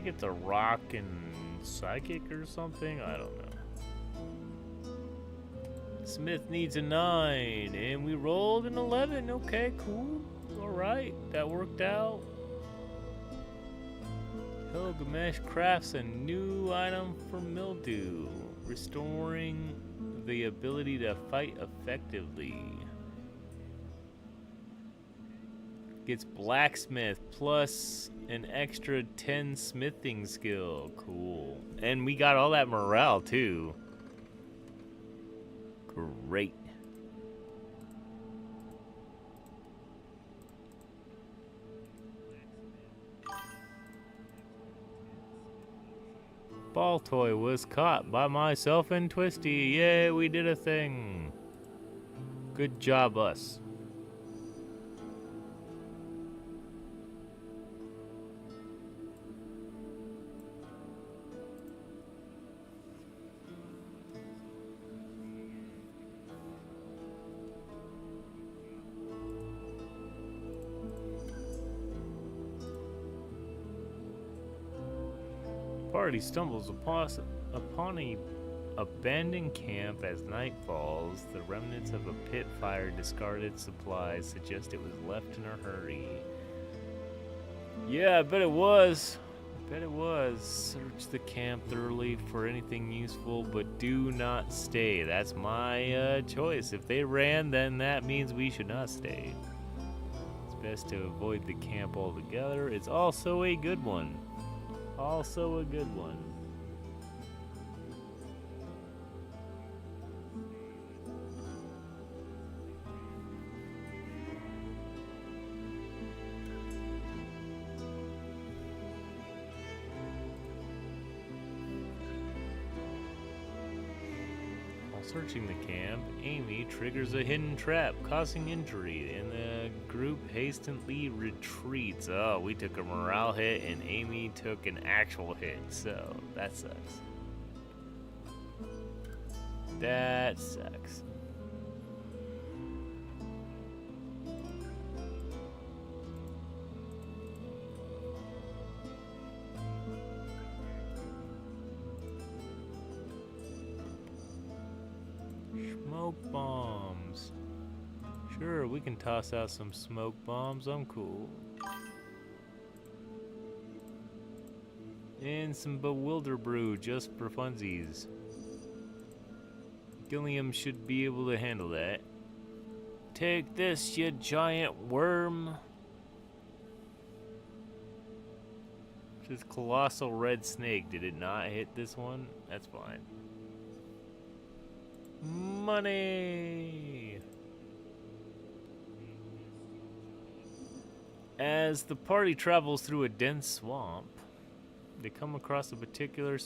think it's a rock and psychic or something. I don't know. Smith needs a 9, and we rolled an 11. Okay, cool. All right, that worked out. Gilgamesh crafts a new item for mildew, restoring the ability to fight effectively. Gets blacksmith plus an extra 10 smithing skill. Cool. And we got all that morale too. Great. Ball toy was caught by myself and Twisty. Yay, we did a thing. Good job, us. Party stumbles upon a abandoned camp as night falls. The remnants of a pit fire, discarded supplies suggest it was left in a hurry. Yeah, I bet it was. Search the camp thoroughly for anything useful, but do not stay. That's my choice. If they ran, then that means we should not stay. It's best to avoid the camp altogether. It's also a good one. Also a good one. While searching the camp, Amy triggers a hidden trap, causing injury, and the group hastily retreats. Oh, we took a morale hit, and Amy took an actual hit, so that sucks. That sucks. Smoke bombs. Sure, we can toss out some smoke bombs. I'm cool. And some bewilder brew just for funsies. Gilliam should be able to handle that. Take this, you giant worm. This colossal red snake. Did it not hit this one? That's fine. Money! As the party travels through a dense swamp, they come across a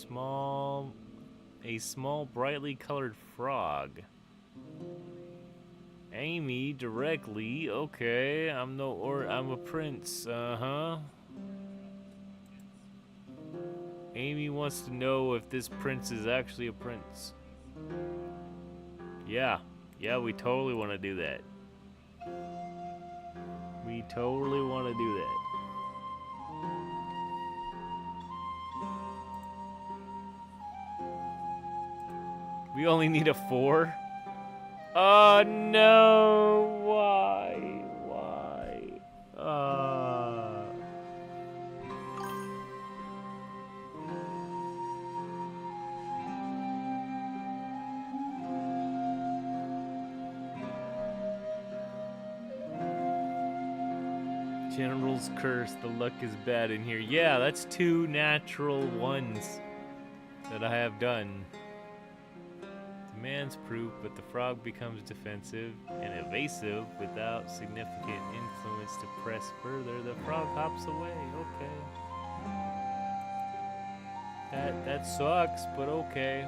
small brightly colored frog. Amy directly, okay, I'm a prince, Amy wants to know if this prince is actually a prince. Yeah, we totally want to do that. We totally want to do that. We only need a 4? Oh no! Why? General's curse, the luck is bad in here. Yeah, that's 2 natural ones that I have done. Demands proof, but the frog becomes defensive and evasive without significant influence to press further. The frog hops away. Okay. That sucks, but okay.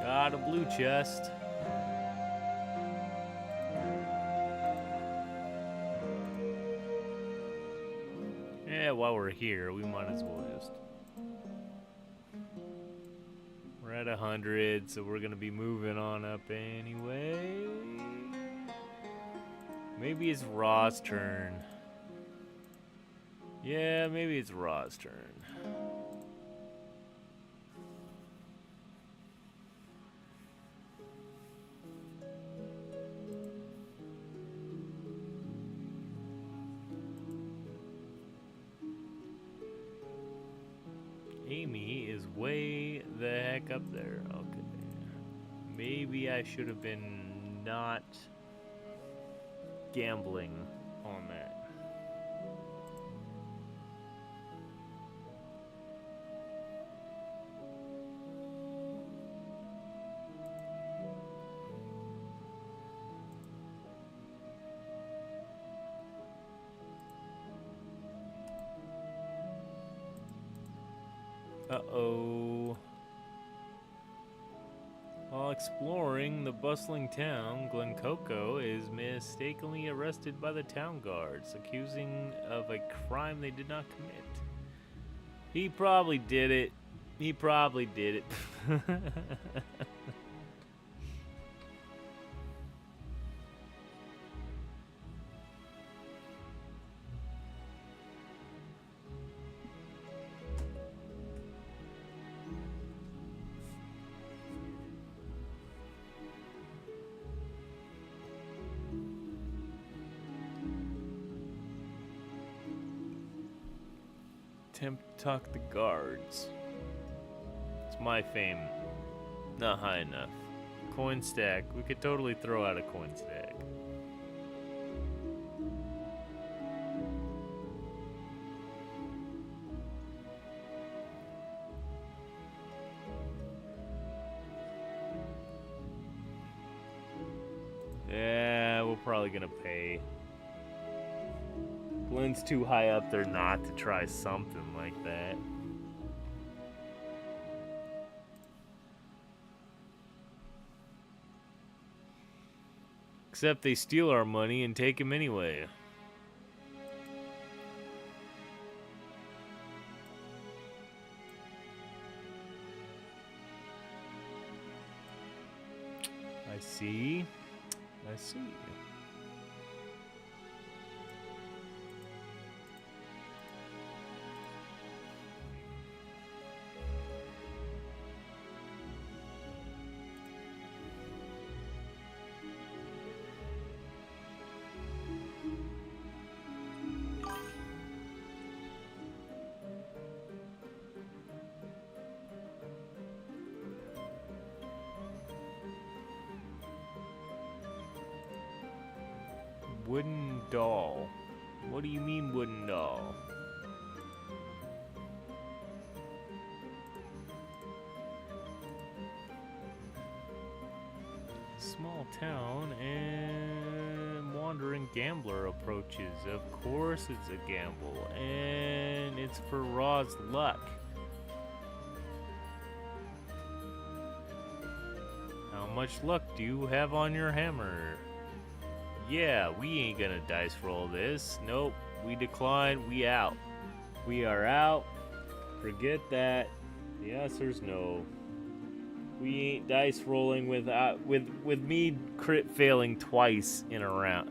Got a blue chest. Yeah, while we're here, we might as well just at 100, so we're gonna be moving on up anyway. Maybe it's Ra's turn. Yeah, maybe it's Ra's turn. Amy is way the heck up there. Okay. Maybe I should have been not gambling on that. Uh-oh. While exploring the bustling town, Glencoco is mistakenly arrested by the town guards, accusing of a crime they did not commit. He probably did it. He probably did it. Attempt to talk the guards. It's my fame. Not high enough. Coin stack. We could totally throw out a coin stack. Yeah, we're probably gonna pay. Glenn's too high up there not to try something like that. Except they steal our money and take him anyway. I see. I see. Wooden doll. What do you mean wooden doll? Small town and wandering gambler approaches. Of course it's a gamble, and it's for Ra's luck. How much luck do you have on your hammer? Yeah, we ain't gonna dice roll this. Nope, we decline, we out. We are out. Forget that. The answer's no. We ain't dice rolling with me crit failing twice in a round.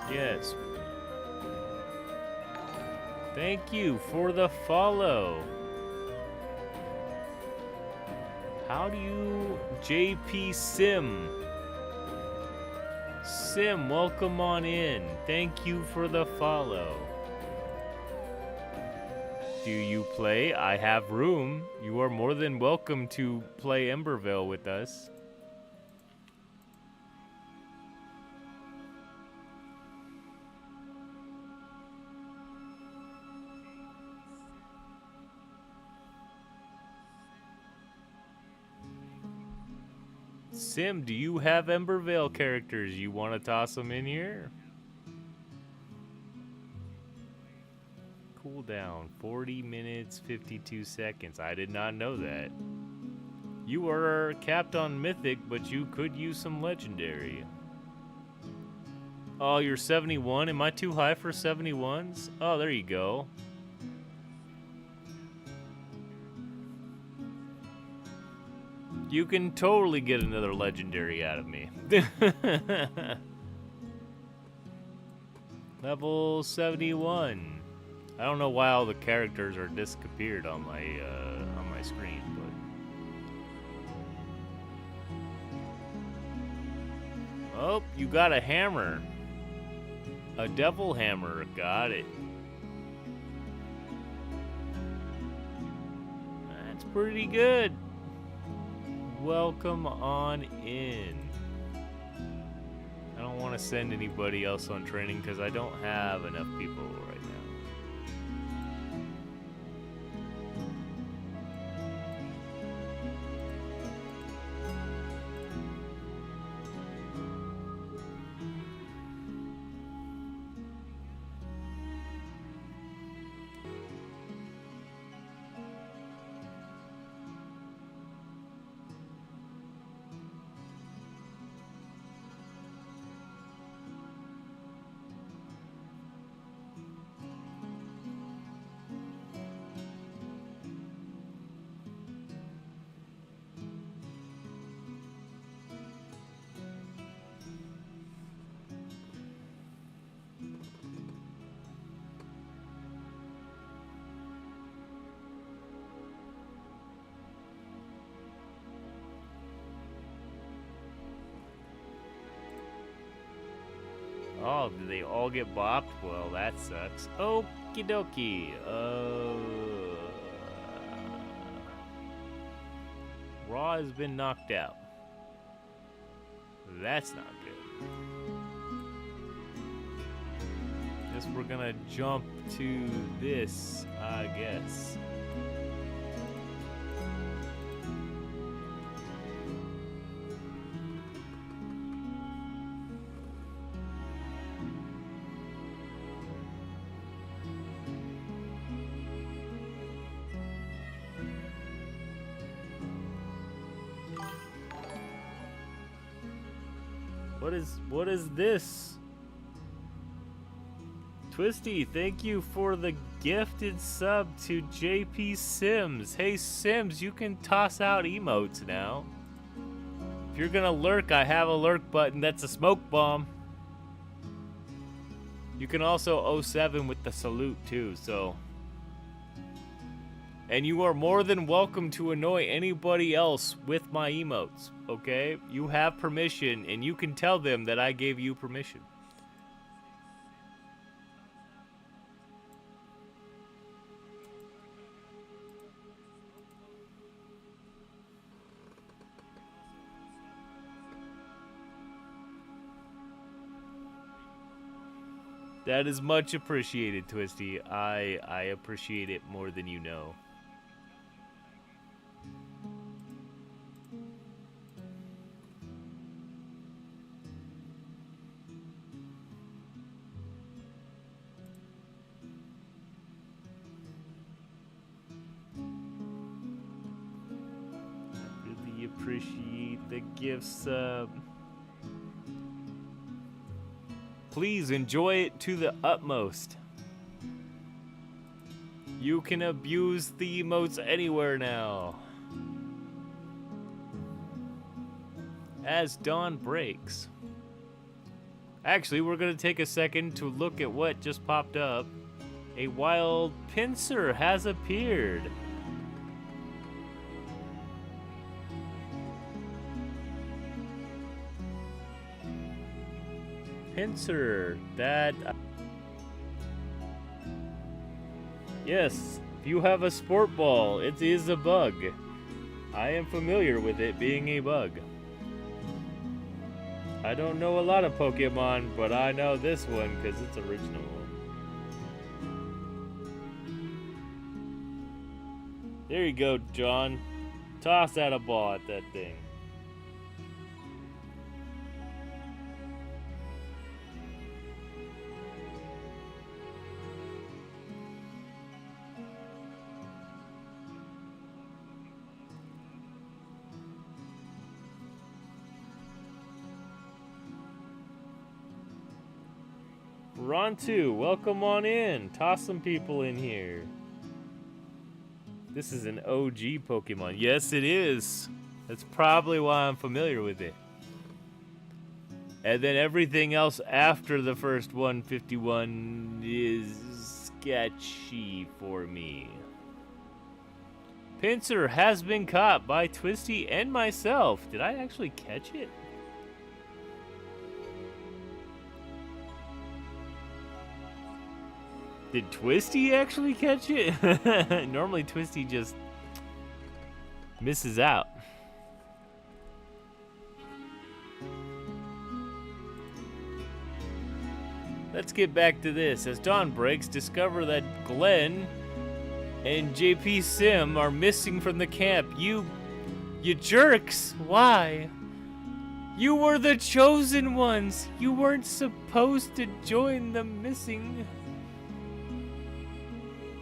Yes. Thank you for the follow. How do you... JP Sim. Sim, welcome on in. Thank you for the follow. Do you play? I have room. You are more than welcome to play EmberVale with us. Sim, do you have EmberVale characters? You want to toss them in here? Cooldown, 40 minutes, 52 seconds. I did not know that. You are capped on Mythic, but you could use some Legendary. Oh, you're 71? Am I too high for 71s? Oh, there you go. You can totally get another legendary out of me. Level 71. I don't know why all the characters are disappeared on my screen, but oh, you got a hammer. A devil hammer. Got it. That's pretty good. Welcome on in. I don't want to send anybody else on training because I don't have enough people right now. Oh, did they all get bopped? Well, that sucks. Okie dokie. Raw has been knocked out. That's not good. Guess we're gonna jump to this, I guess. What is this? Twisty, thank you for the gifted sub to JP Sims. Hey Sims, you can toss out emotes now. If you're gonna lurk, I have a lurk button. That's a smoke bomb. You can also 07 with the salute too, so. And you are more than welcome to annoy anybody else with my emotes, okay? You have permission, and you can tell them that I gave you permission. That is much appreciated, Twisty. I appreciate it more than you know. Really appreciate the gift sub. Please enjoy it to the utmost. You can abuse the emotes anywhere now. As dawn breaks. Actually, we're gonna take a second to look at what just popped up. A wild pincer has appeared. Pincer, that... Yes, if you have a sport ball, it is a bug. I am familiar with it being a bug. I don't know a lot of Pokemon, but I know this one because it's original. There you go, John. Toss out a ball at that thing. Rontu, welcome on in. Toss some people in here. This is an OG Pokemon. Yes, it is. That's probably why I'm familiar with it. And then everything else after the first 151 is sketchy for me. Pinsir has been caught by Twisty and myself. Did I actually catch it? Did Twisty actually catch it? Normally Twisty just misses out. Let's get back to this. As dawn breaks, discover that Glenn and JP Sim are missing from the camp. You jerks! Why? You were the chosen ones! You weren't supposed to join the missing.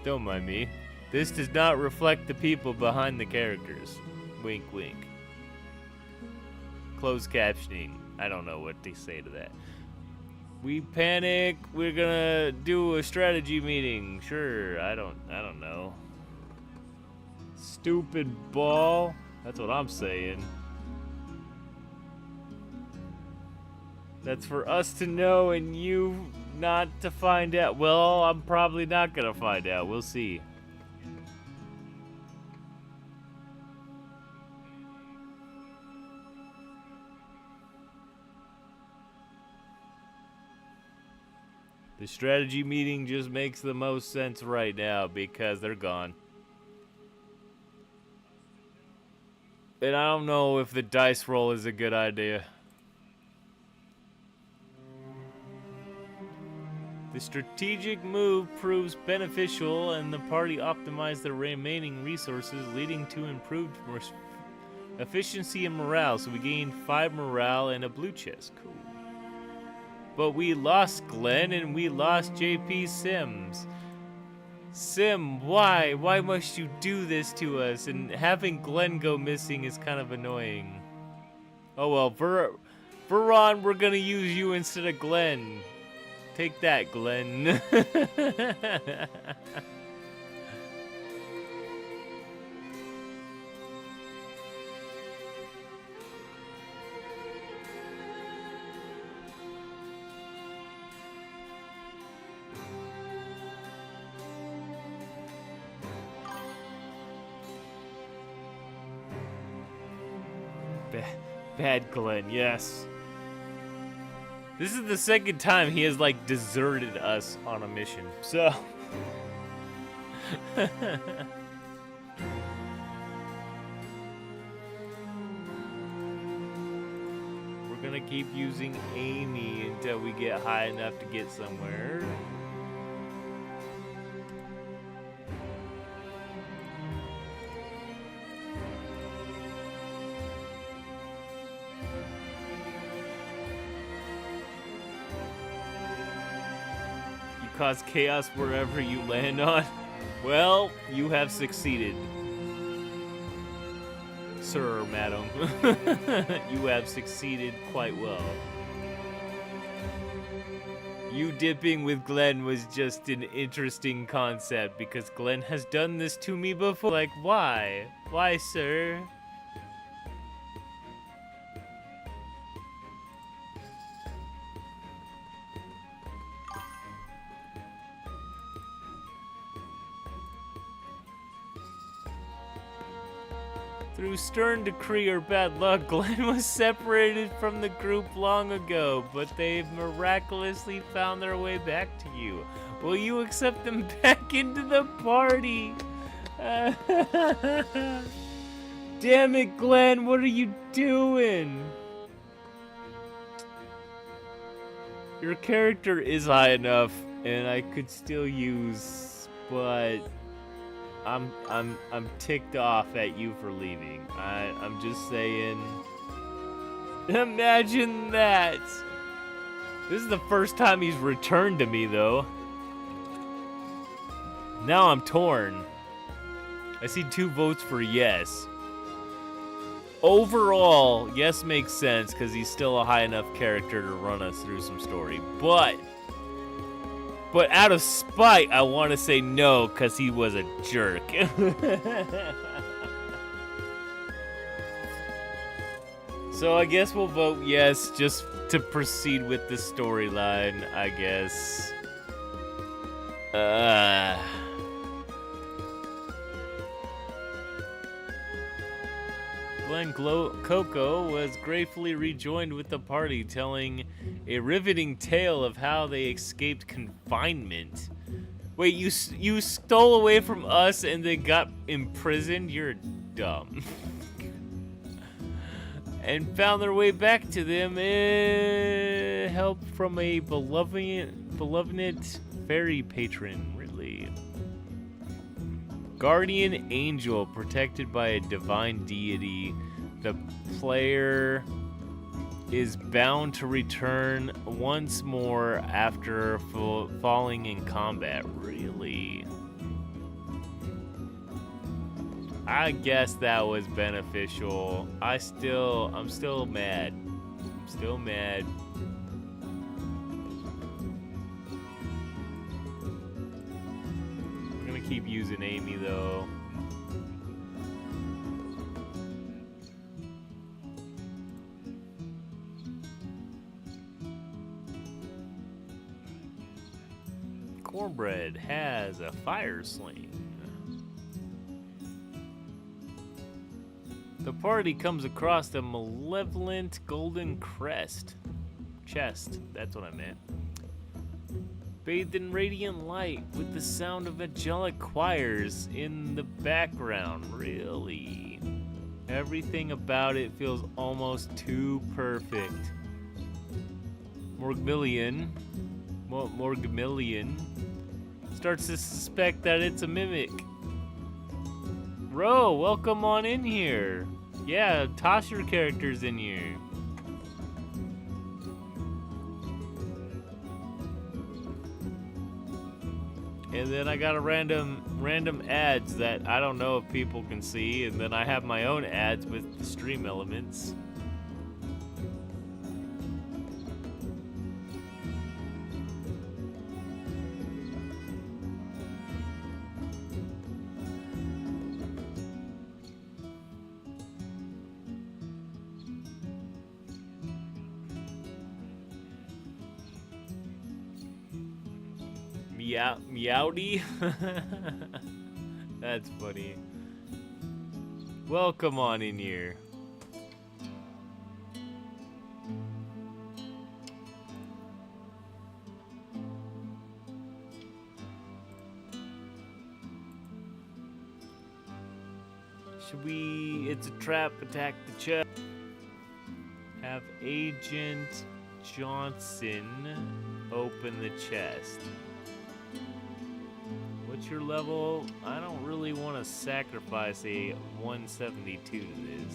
Don't mind me. This does not reflect the people behind the characters. Wink, wink. Closed captioning. I don't know what to say to that. We panic. We're gonna do a strategy meeting. Sure. I don't know. Stupid ball. That's what I'm saying. That's for us to know and you not to find out. Well, I'm probably not gonna find out. We'll see. The strategy meeting just makes the most sense right now because they're gone. And I don't know if the dice roll is a good idea. The strategic move proves beneficial and the party optimized the remaining resources, leading to improved efficiency and morale. So we gained 5 morale and a blue chest. Cool. But we lost Glenn and we lost JP Sims. Sim, why? Why must you do this to us? And having Glenn go missing is kind of annoying. Oh well, Veron, we're gonna use you instead of Glenn. Take that, Glenn. Bad Glenn, yes. This is the second time he has, like, deserted us on a mission, so... We're gonna keep using Amy until we get high enough to get somewhere. Cause chaos wherever you land on. Well, you have succeeded, sir or madam. You have succeeded quite well. You dipping with Glenn was just an interesting concept because Glenn has done this to me before. Like, why? Why, sir? Through stern decree or bad luck, Glenn was separated from the group long ago, but they've miraculously found their way back to you. Will you accept them back into the party? Damn it, Glenn, what are you doing? Your character is high enough, and I could still use, but... I'm ticked off at you for leaving. I'm just saying. Imagine that. This is the first time he's returned to me, though. Now I'm torn. I see 2 votes for yes. Overall, yes makes sense because he's still a high enough character to run us through some story. But But out of spite, I want to say no because he was a jerk. So I guess we'll vote yes just to proceed with the storyline, I guess. Glenn Coco was gratefully rejoined with the party, telling a riveting tale of how they escaped confinement. Wait, you stole away from us and then got imprisoned? You're dumb. And found their way back to them. Help from a benevolent fairy patron, really. Guardian angel protected by a divine deity. The player is bound to return once more after falling in combat, really. I guess that was beneficial. I'm still mad. I'm still mad. I'm gonna keep using Amy though. Cornbread has a fire sling. The party comes across the malevolent golden chest, that's what I meant. Bathed in radiant light with the sound of angelic choirs in the background, really. Everything about it feels almost too perfect. Morgamillion starts to suspect that it's a mimic. Ro, welcome on in here. Yeah, toss your characters in here. And then I got a random ads that I don't know if people can see, and then I have my own ads with the stream elements. Meowdy? That's funny. Welcome on in here. Should we... It's a trap, attack the chest. Have Agent Johnson open the chest. What's your level? I don't really want to sacrifice a 172 to this.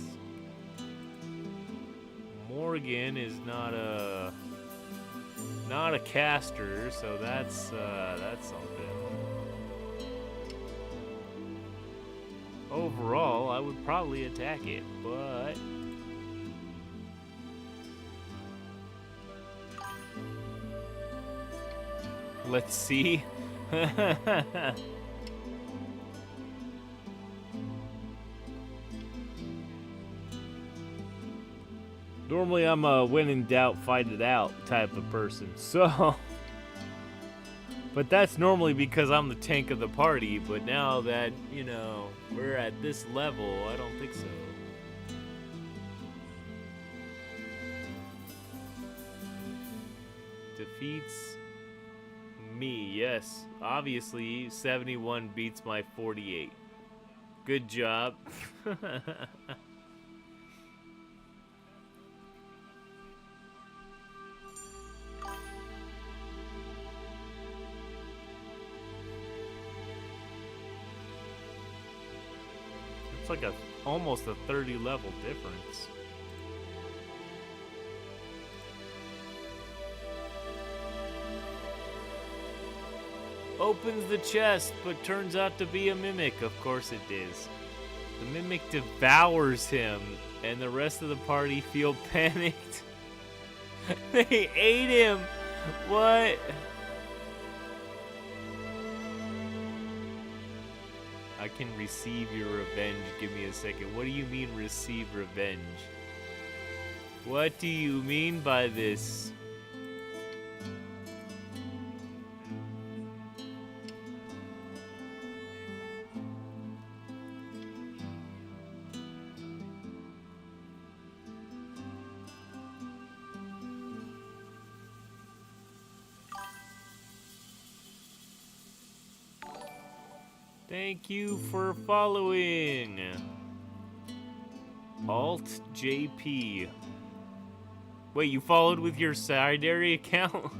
Morgan is not a caster, so that's something. Overall, I would probably attack it, but let's see. Normally I'm a when in doubt, fight it out type of person, so... But that's normally because I'm the tank of the party, but now that, you know, we're at this level, I don't think so. Defeats me, yes. Obviously, 71 beats my 48. Good job. It's like almost a 30 level difference. Opens the chest, but turns out to be a mimic. Of course it is. The mimic devours him, and the rest of the party feel panicked. They ate him! What? I can receive your revenge. Give me a second. What do you mean receive revenge? What do you mean by this? Thank you for following. Alt JP. Wait, you followed with your Sidary account?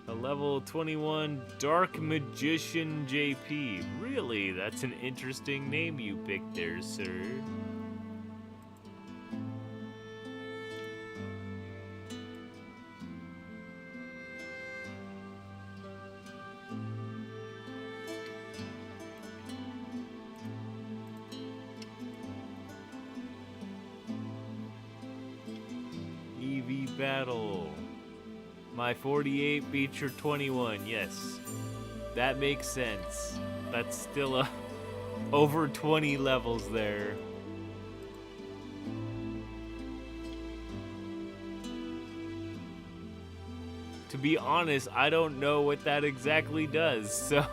A level 21 Dark Magician JP. Really? That's an interesting name you picked there, sir. Battle. My 48 beats your 21. Yes, that makes sense. That's still over 20 levels there. To be honest, I don't know what that exactly does, so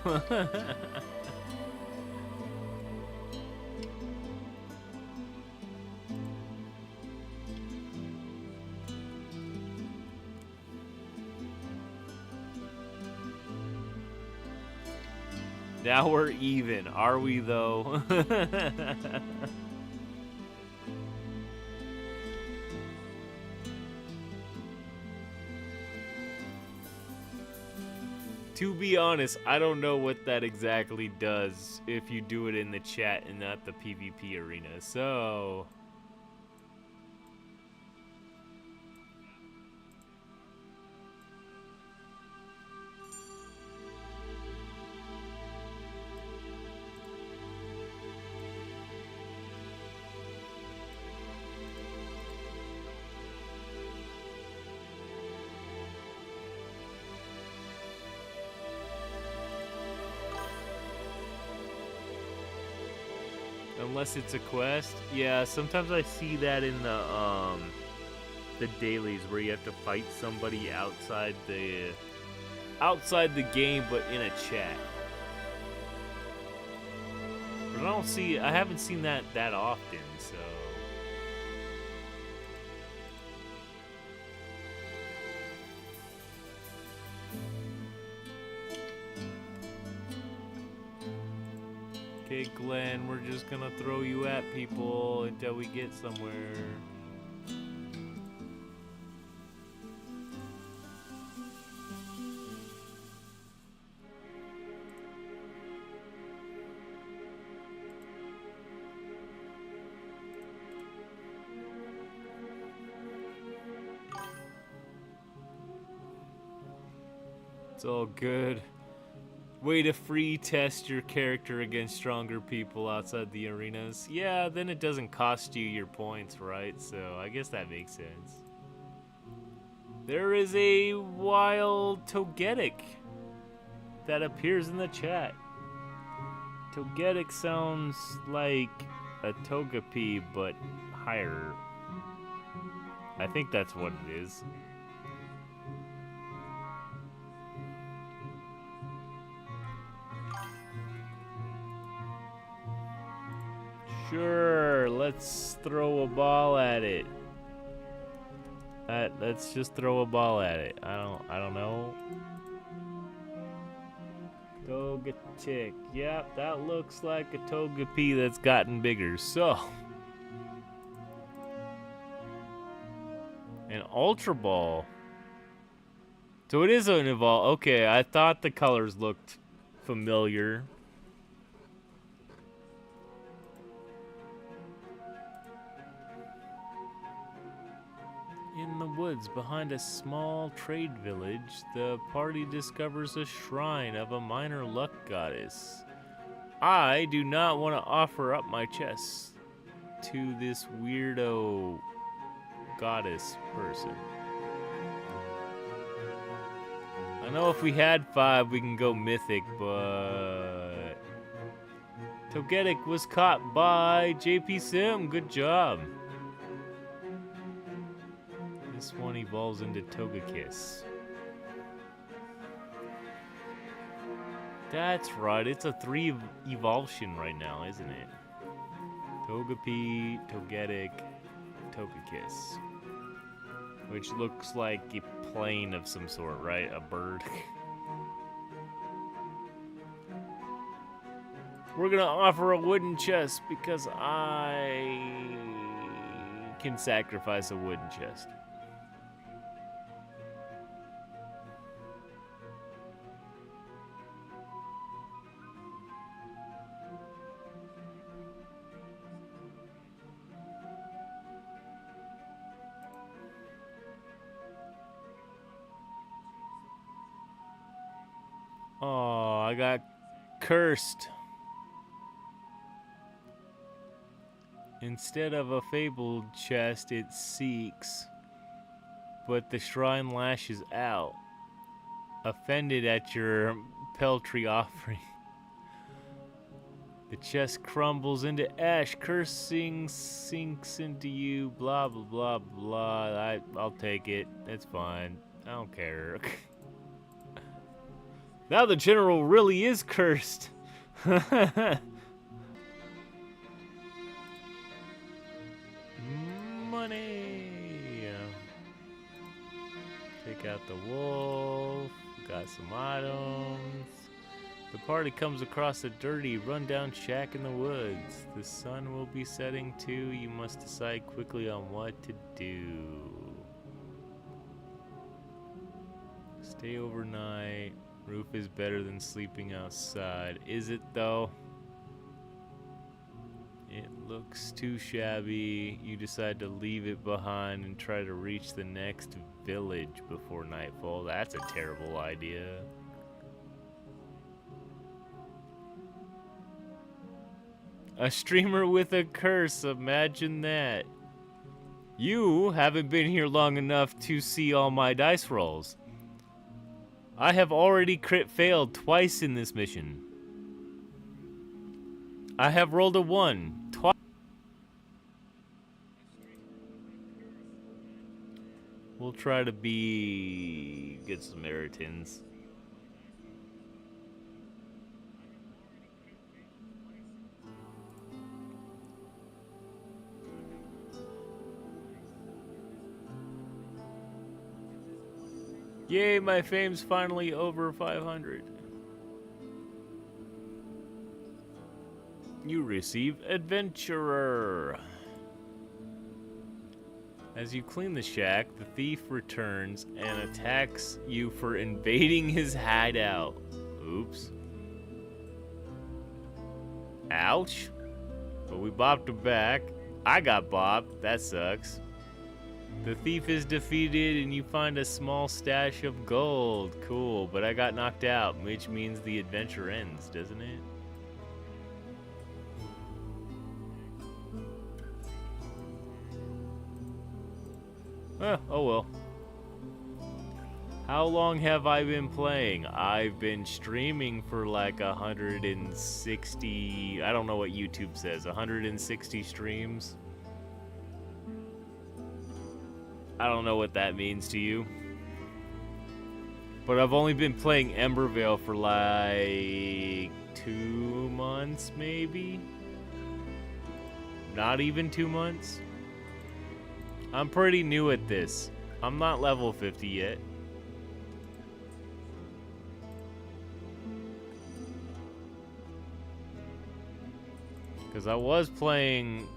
now we're even, are we though? To be honest, I don't know what that exactly does if you do it in the chat and not the PvP arena, so... Unless it's a quest. Yeah, sometimes I see that in the dailies where you have to fight somebody outside the game but in a chat. But I haven't seen that often, so okay, Glenn, we're just gonna throw you at people until we get somewhere. It's all good. Way to free test your character against stronger people outside the arenas. Yeah, then it doesn't cost you your points, right? So I guess that makes sense. There is a wild Togetic that appears in the chat. Togetic sounds like a Togepi, but higher. I think that's what it is. Sure, let's throw a ball at it. Let's just throw a ball at it. I don't know. Togetic. Yep, that looks like a Togepi that's gotten bigger. So, an Ultra Ball. So it is an evolve. Okay, I thought the colors looked familiar. In the woods behind a small trade village, the party discovers a shrine of a minor luck goddess. I do not want to offer up my chest to this weirdo goddess person. I know if we had 5, we can go mythic, but Togetic was caught by JP Sim. Good job. This one evolves into Togekiss. That's right, it's a 3 evolution right now, isn't it? Togepi, Togetic, Togekiss. Which looks like a plane of some sort, right? A bird. We're gonna offer a wooden chest because I can sacrifice a wooden chest. Oh, I got cursed. Instead of a fabled chest, it seeks, but the shrine lashes out, offended at your peltry offering. The chest crumbles into ash, cursing sinks into you, blah, blah, blah, blah. I'll take it. That's fine. I don't care. Now the general really is cursed. Money. Take out the wolf. Got some items. The party comes across a dirty, run-down shack in the woods. The sun will be setting too. You must decide quickly on what to do. Stay overnight. Roof is better than sleeping outside. Is it though? It looks too shabby. You decide to leave it behind and try to reach the next village before nightfall. That's a terrible idea. A streamer with a curse, imagine that. You haven't been here long enough to see all my dice rolls. I have already crit failed twice in this mission. I have rolled a 1 twice. We'll try to be good Samaritans. Yay, my fame's finally over 500. You receive Adventurer. As you clean the shack, the thief returns and attacks you for invading his hideout. Oops. Ouch. But we bopped him back. I got bopped. That sucks. The thief is defeated and you find a small stash of gold. Cool, but I got knocked out, which means the adventure ends, doesn't it? Oh well. How long have I been playing? I've been streaming for like 160, I don't know what YouTube says, 160 streams. I don't know what that means to you. But I've only been playing EmberVale for like 2 months, maybe? Not even 2 months? I'm pretty new at this. I'm not level 50 yet. Because I was playing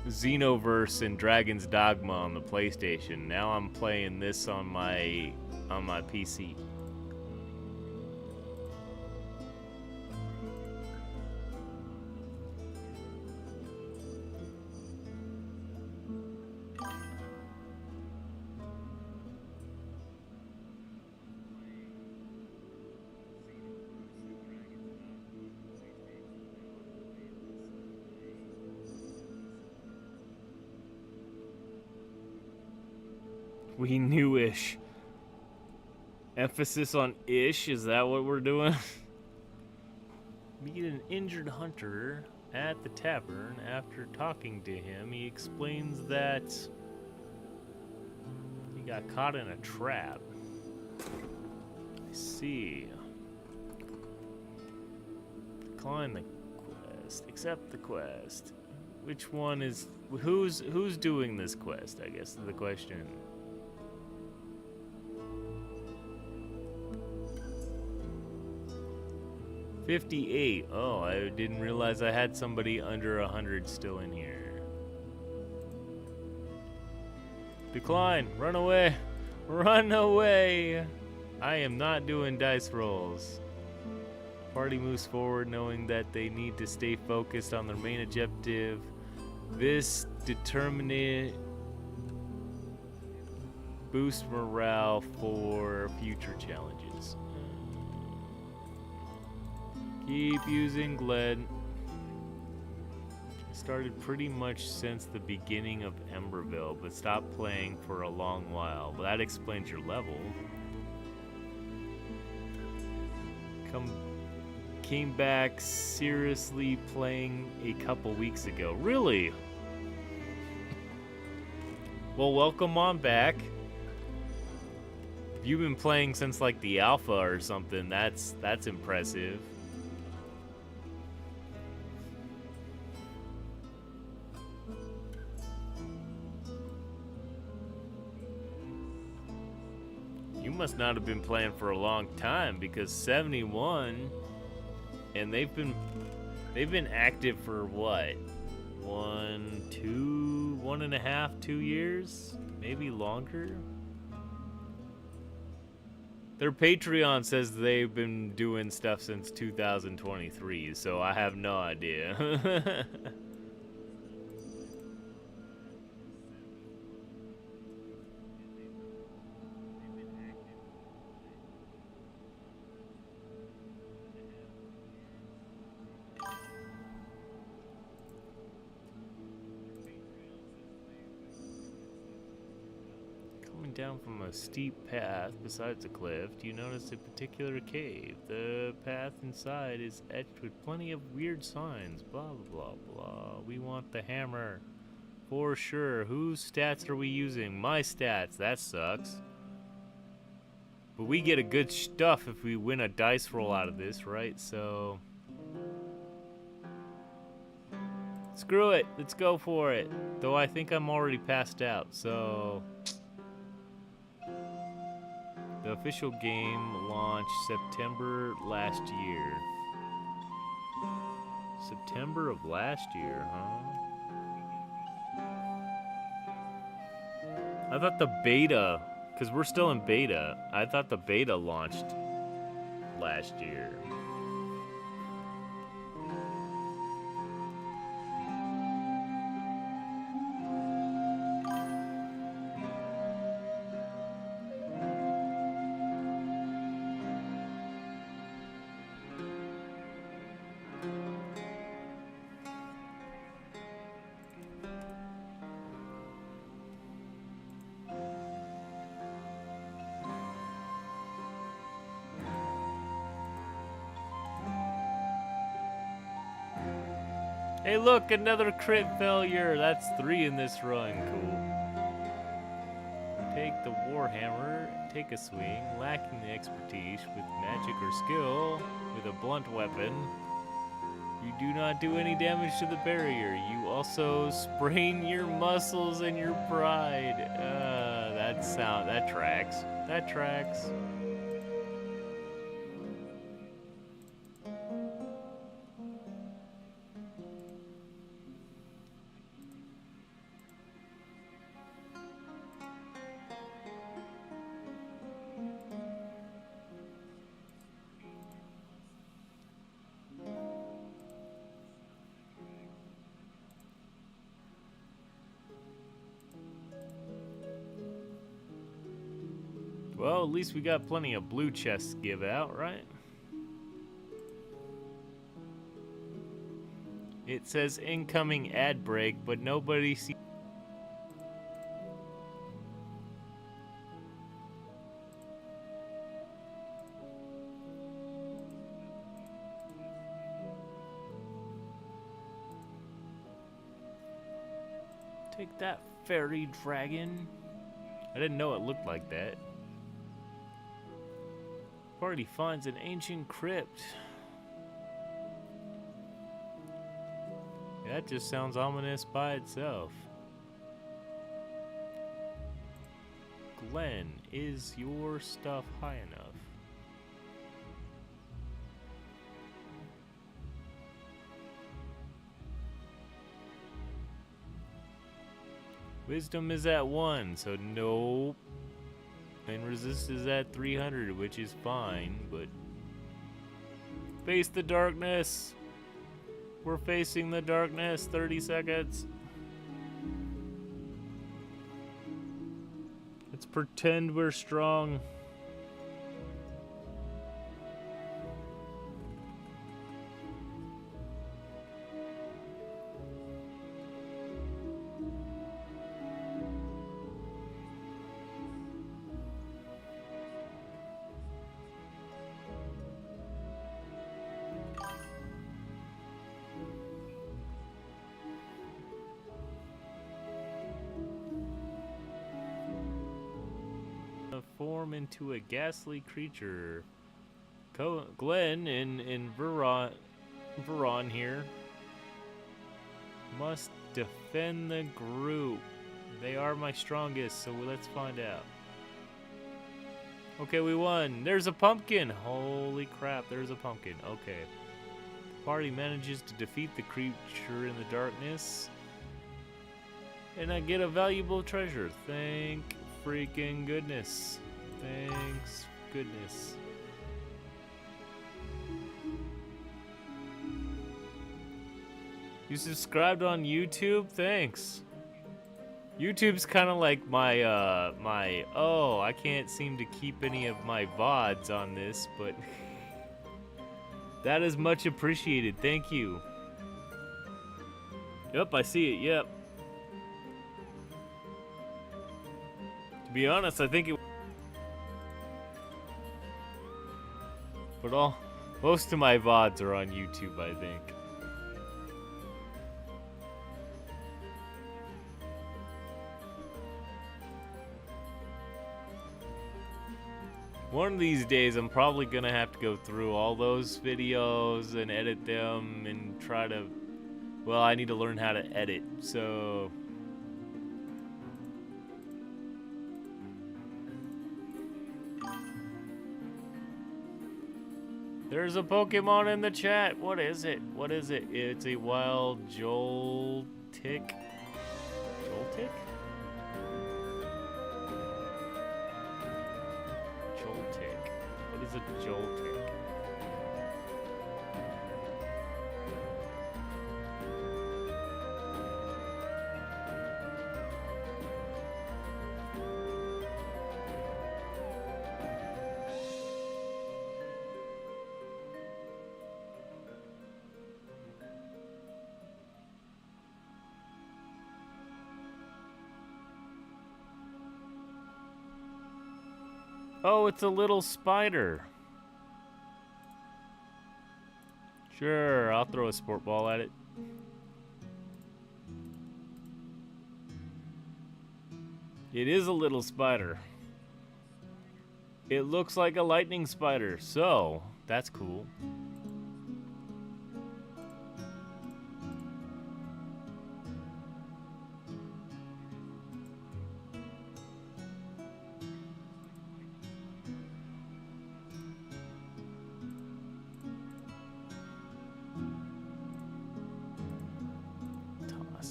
Xenoverse and Dragon's Dogma on the PlayStation. Now I'm playing this on my PC. We newish. Emphasis on ish, is that what we're doing? Meet an injured hunter at the tavern. After talking to him, he explains that he got caught in a trap. I see. Decline the quest. Accept the quest. Which one is... Who's doing this quest, I guess, is the question. $58. Oh, I didn't realize I had somebody under 100 still in here. Decline. Run away. Run away. I am not doing dice rolls. Party moves forward knowing that they need to stay focused on their main objective. This determinate boost morale for future challenges. Keep using Gled. Started pretty much since the beginning of EmberVale, but stopped playing for a long while. Well, that explains your level. Came back seriously playing a couple weeks ago. Really? Well, welcome on back. If you've been playing since like the alpha or something, that's impressive. You must not have been playing for a long time, because 71, and they've been active for what? 1.5, 2 years? Maybe longer? Their Patreon says they've been doing stuff since 2023, so I have no idea. Down from a steep path besides a cliff, you notice a particular cave. The path inside is etched with plenty of weird signs. Blah, blah, blah. We want the hammer. For sure. Whose stats are we using? My stats. That sucks. But we get a good stuff if we win a dice roll out of this, right? So... screw it. Let's go for it. Though I think I'm already passed out, so... The official game launched September last year. September of last year, huh? I thought the beta, because we're still in beta, I thought the beta launched last year. Hey look, another crit failure. That's 3 in this run. Cool. Take the Warhammer, take a swing, lacking the expertise with magic or skill, with a blunt weapon. You do not do any damage to the barrier. You also sprain your muscles and your pride. That tracks. That tracks. Well, at least we got plenty of blue chests to give out, right? It says incoming ad break, but nobody sees. Take that, fairy dragon. I didn't know it looked like that. Party finds an ancient crypt. That just sounds ominous by itself. Glenn, is your stuff high enough? Wisdom is at 1, so nope. And resist is at 300, which is fine, but... Face the darkness! We're facing the darkness, 30 seconds. Let's pretend we're strong. Form into a ghastly creature. Glenn in Veron here must defend the group. They are my strongest, so let's find out. Okay, we won. There's a pumpkin. Holy crap, there's a pumpkin. Okay. The party manages to defeat the creature in the darkness. And I get a valuable treasure. Thank freaking goodness. Thanks goodness. You subscribed on YouTube? Thanks. YouTube's kind of like my oh, I can't seem to keep any of my VODs on this, but that is much appreciated. Thank you. Yep, I see it. Yep. To be honest, I think it. But most of my VODs are on YouTube, I think. One of these days, I'm probably gonna have to go through all those videos and edit them and try to. Well, I need to learn how to edit, so. There's a Pokemon in the chat. What is it? What is it? It's a wild Joltik. Joltik? Joltik. What is a Joltik? Oh, it's a little spider. Sure, I'll throw a sport ball at it. It is a little spider. It looks like a lightning spider, so that's cool.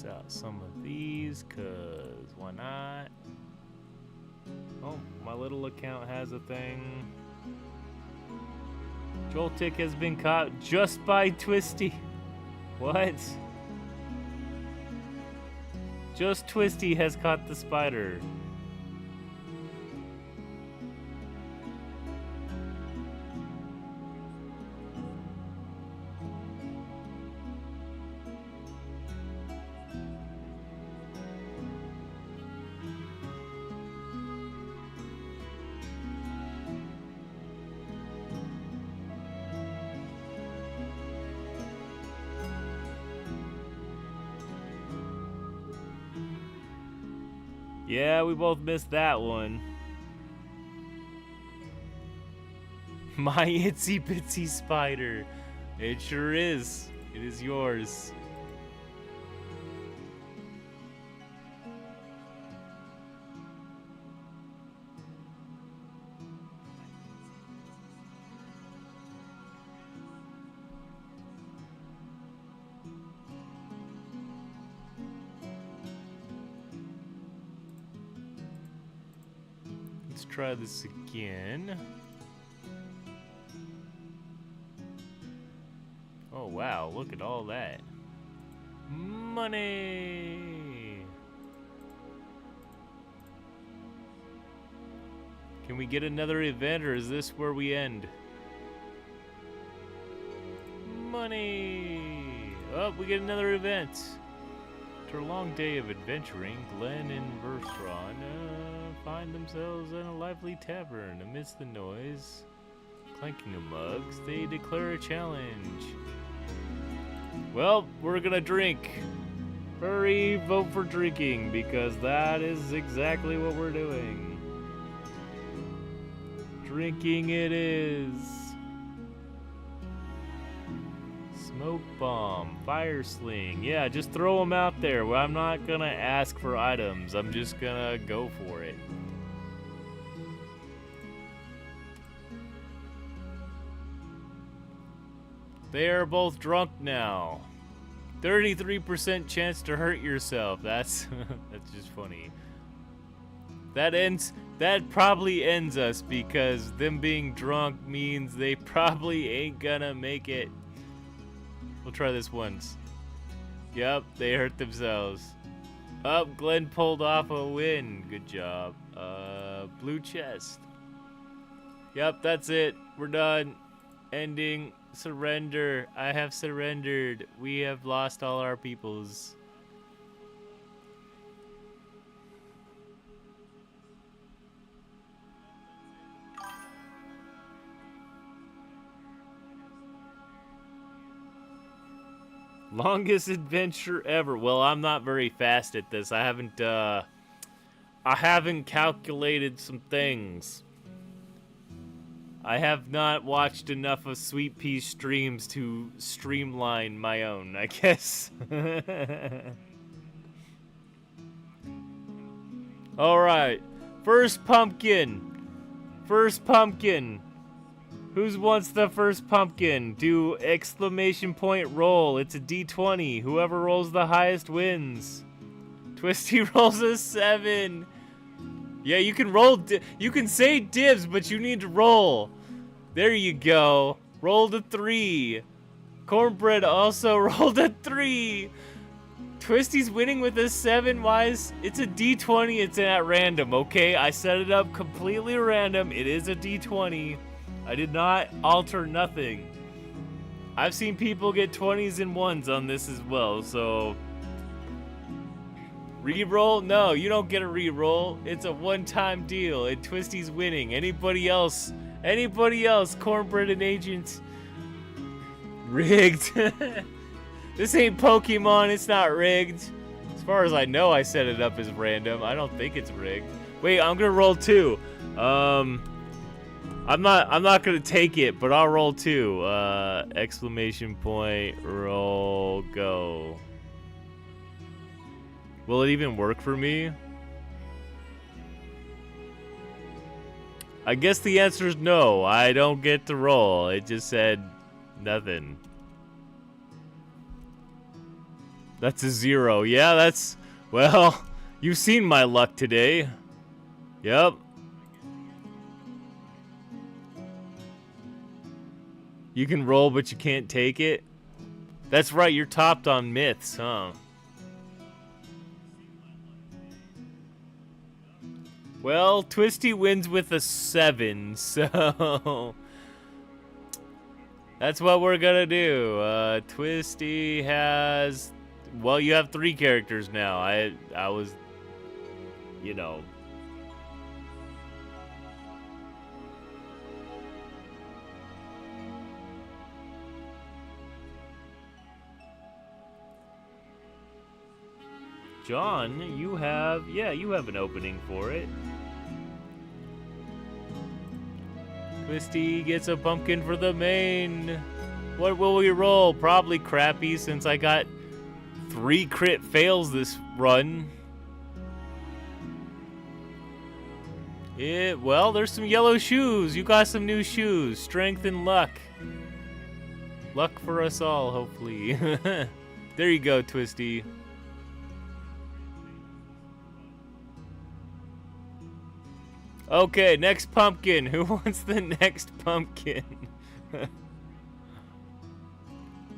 Out some of these, cause why not? Oh, my little account has a thing. Joltik has been caught just by Twisty. What? Just Twisty has caught the spider. Yeah, we both missed that one. My itsy bitsy spider. It sure is. It is yours. Let's try this again. Oh wow, look at all that. Money! Can we get another event, or is this where we end? Money! Oh, we get another event. After a long day of adventuring, Glenn and Verstron find themselves in a lively tavern. Amidst the noise, clanking of mugs, they declare a challenge. Well, we're gonna drink. Hurry, vote for drinking, because that is exactly what we're doing. Drinking it is. Smoke bomb, fire sling. Yeah, just throw them out there. Well, I'm not gonna ask for items. I'm just gonna go for it. They are both drunk now. 33% chance to hurt yourself. That's that's just funny. That probably ends us, because them being drunk means they probably ain't gonna make it. We'll try this once. Yep, they hurt themselves. Oh, Glenn pulled off a win. Good job. Blue chest. Yep, that's it. We're done. Ending. Surrender. I have surrendered. We have lost all our peoples. Longest adventure ever. Well, I'm not very fast at this. I haven't calculated some things. I have not watched enough of Sweet Pea streams to streamline my own, I guess. Alright. First pumpkin. First pumpkin. Who wants the first pumpkin? Do exclamation point roll. It's a D20. Whoever rolls the highest wins. Twisty rolls a 7. Yeah, you can roll. You can say dibs, but you need to roll. There you go. Rolled a 3. Cornbread also rolled a 3. Twisty's winning with a 7. Why is it's a D20? It's at random. Okay, I set it up completely random. It is a D20. I did not alter nothing. I've seen people get 20s and 1s on this as well, so... Reroll? No, you don't get a reroll. It's a one-time deal, and Twisty's winning. Anybody else, Cornbread and Agent. Rigged. This ain't Pokemon, it's not rigged. As far as I know, I set it up as random. I don't think it's rigged. Wait, I'm gonna roll 2. I'm not gonna take it, but I'll roll 2. Exclamation point, roll, go. Will it even work for me? I guess the answer is no. I don't get to roll. It just said nothing. That's a 0. Yeah, that's... Well, you've seen my luck today. Yep. You can roll, but you can't take it? That's right, you're topped on myths, huh? Well, Twisty wins with a 7, so... That's what we're gonna do. Twisty has... Well, you have 3 characters now. I was... You know... John, you have an opening for it. Twisty gets a pumpkin for the main. What will we roll? Probably crappy since I got 3 crit fails this run. Well, there's some yellow shoes. You got some new shoes. Strength and luck. Luck for us all, hopefully. There you go, Twisty. Okay, next pumpkin. Who wants the next pumpkin?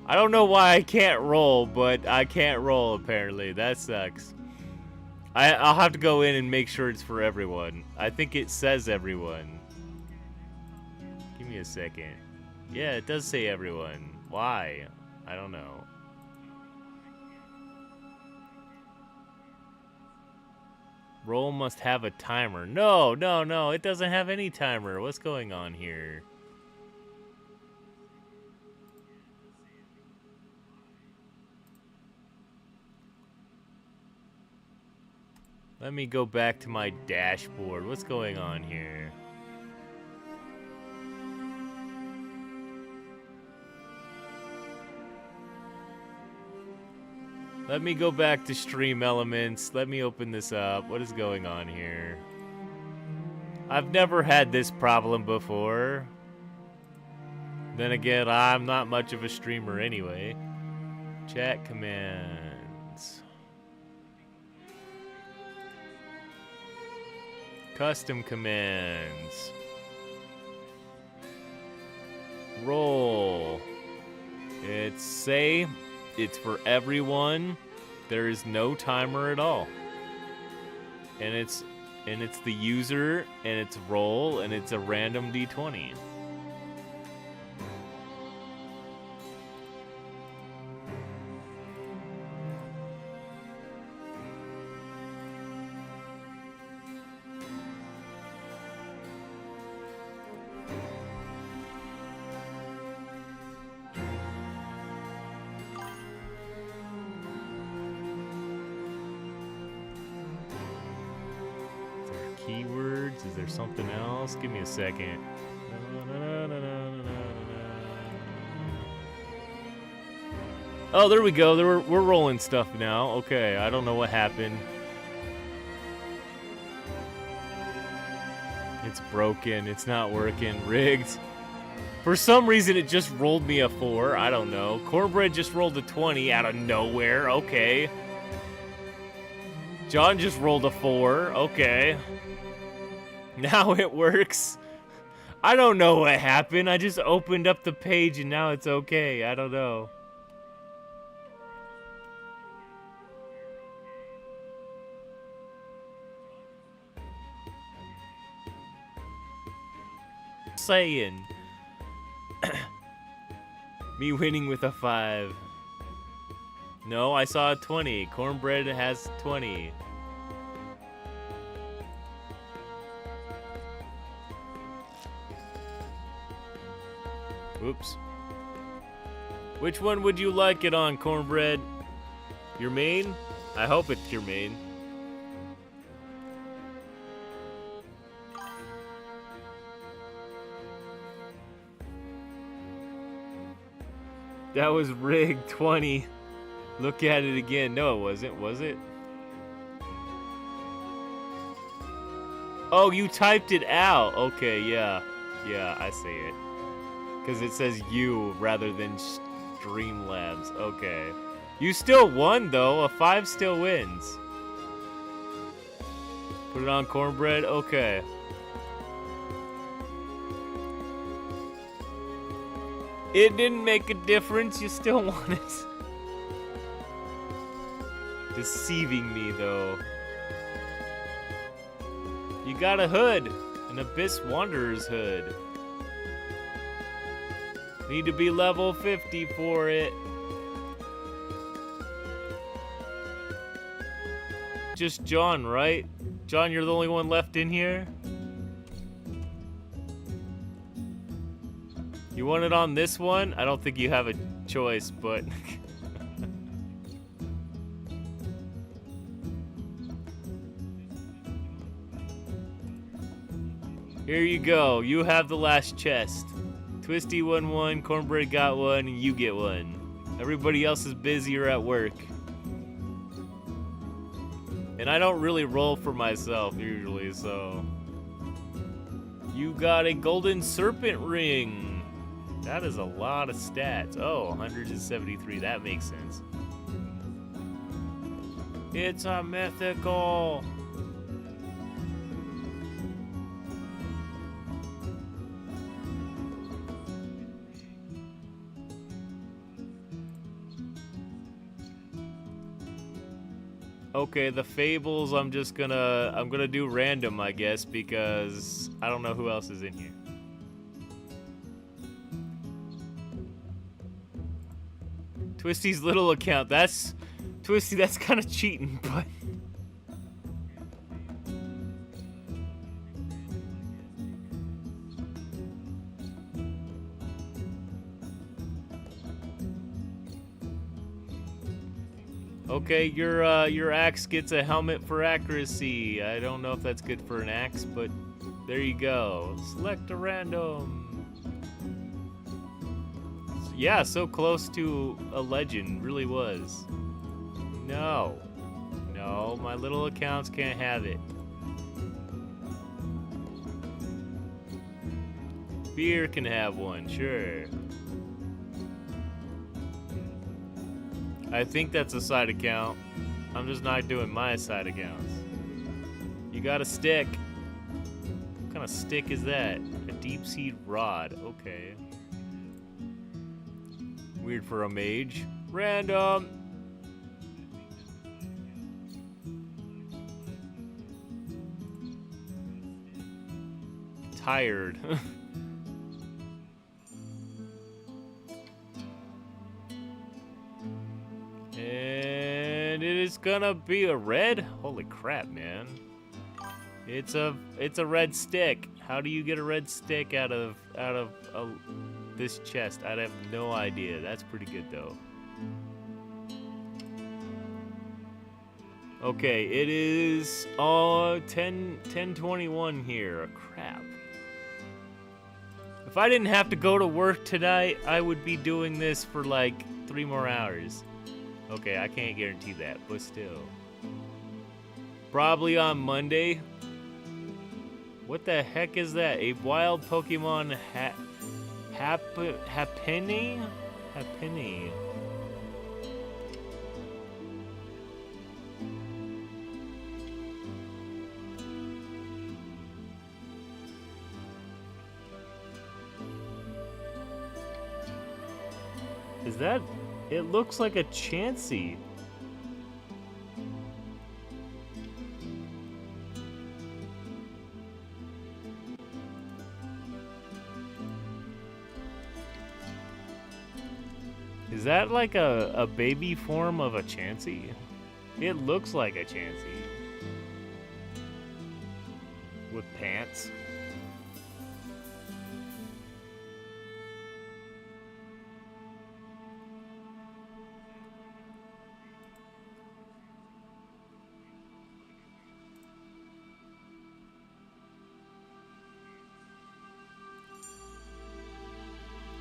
I don't know why I can't roll, but I can't roll apparently. That sucks. I'll have to go in and make sure it's for everyone. I think it says everyone. Give me a second. Yeah, it does say everyone. Why? I don't know. Roll must have a timer. No, it doesn't have any timer. What's going on here? Let me go back to my dashboard. What's going on here? Let me go back to Stream Elements. Let me open this up. What is going on here? I've never had this problem before. Then again, I'm not much of a streamer anyway. Chat commands. Custom commands. Roll. It's for everyone. There is no timer at all. And it's the user, and it's roll, and it's a random d20. Keywords? Is there something else? Give me a second. Oh, there we go. We're rolling stuff now. Okay, I don't know what happened. It's broken. It's not working. Rigged. For some reason, it just rolled me a 4. I don't know. Cornbread just rolled a 20 out of nowhere. Okay. John just rolled a 4. Okay. Now it works. I don't know what happened. I just opened up the page and now it's okay. I don't know. Saying. Me winning with a 5. No, I saw a 20. Cornbread has 20. Oops. Which one would you like it on, Cornbread? Your main? I hope it's your main. That was rigged 20. Look at it again. No, it wasn't, was it? Oh, you typed it out. Okay, yeah. Yeah, I see it. Because it says you rather than Streamlabs. Okay. You still won, though. A 5 still wins. Put it on Cornbread? Okay. It didn't make a difference. You still won it. Deceiving me, though. You got a hood. An Abyss Wanderer's hood. Need to be level 50 for it. Just John, right? John, you're the only one left in here? You want it on this one? I don't think you have a choice, but... Here you go. You have the last chest. Twisty won one, Cornbread got one, and you get one. Everybody else is busy or at work. And I don't really roll for myself usually, so... You got a golden serpent ring. That is a lot of stats. Oh, 173, that makes sense. It's a mythical. Okay, the fables I'm gonna do random, I guess, because I don't know who else is in here. Twisty's little account, Twisty, that's kind of cheating, but... Okay, your axe gets a helmet for accuracy. I don't know if that's good for an axe, but there you go. Select a random. Yeah, so close to a legend, really was. No, my little accounts can't have it. Beer can have one, sure. I think that's a side account. I'm just not doing my side accounts. You got a stick. What kind of stick is that? A deep seed rod. Okay. Weird for a mage. Random. Tired. And it is gonna be a red? Holy crap, man. It's a red stick. How do you get a red stick out of this chest? I have no idea. That's pretty good though. Okay, it is 10:21 here. Crap. If I didn't have to go to work tonight, I would be doing this for like 3 more hours. Okay, I can't guarantee that, but still. Probably on Monday. What the heck is that? A wild Pokemon Happiny? Happiny. Is that... It looks like a Chansey. Is that like a baby form of a Chansey? It looks like a Chansey. With pants.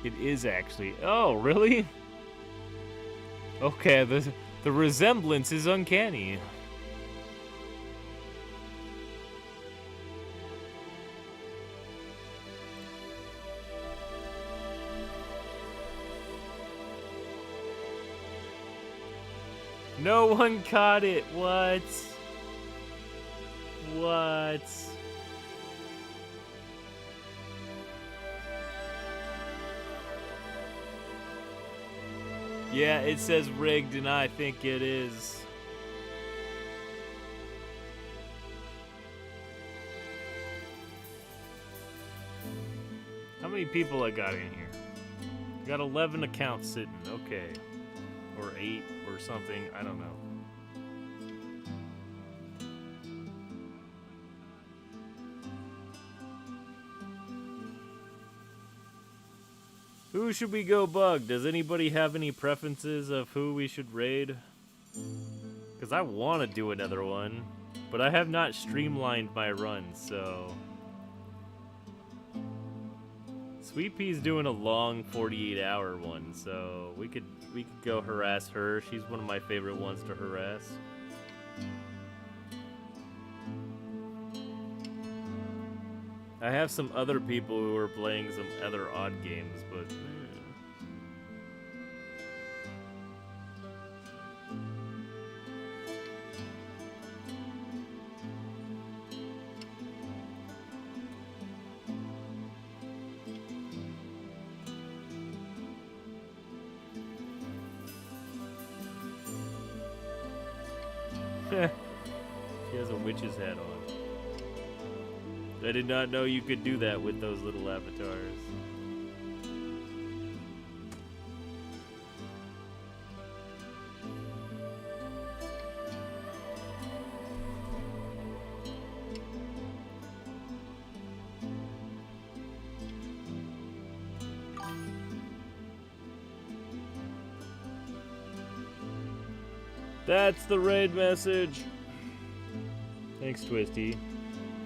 It is actually. Oh, really? Okay, the resemblance is uncanny. No one caught it. What? What? Yeah, it says rigged, and I think it is. How many people I got in here? Got 11 accounts sitting, okay. Or 8 or something, I don't know. Who should we go bug? Does anybody have any preferences of who we should raid? Because I want to do another one, but I have not streamlined my run, so... Sweet Pea's doing a long 48-hour one, so we could go harass her. She's one of my favorite ones to harass. I have some other people who are playing some other odd games, but she has a witch's hat on. I did not know you could do that with those little avatars. That's the raid message. Thanks, Twisty.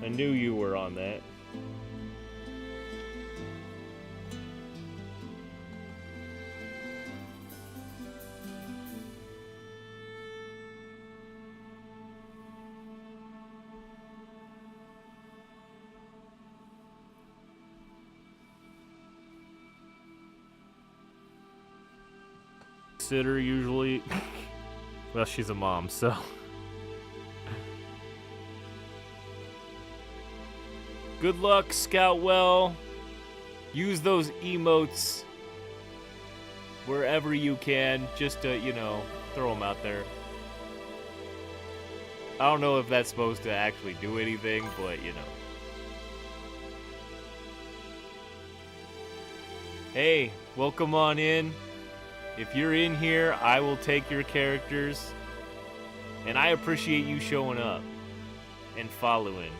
I knew you were on that. Sitter usually. Well, she's a mom, so. Good luck, Scout well. Use those emotes wherever you can, just to, you know, throw them out there. I don't know if that's supposed to actually do anything, but, you know. Hey, welcome on in. If you're in here, I will take your characters. And I appreciate you showing up and following.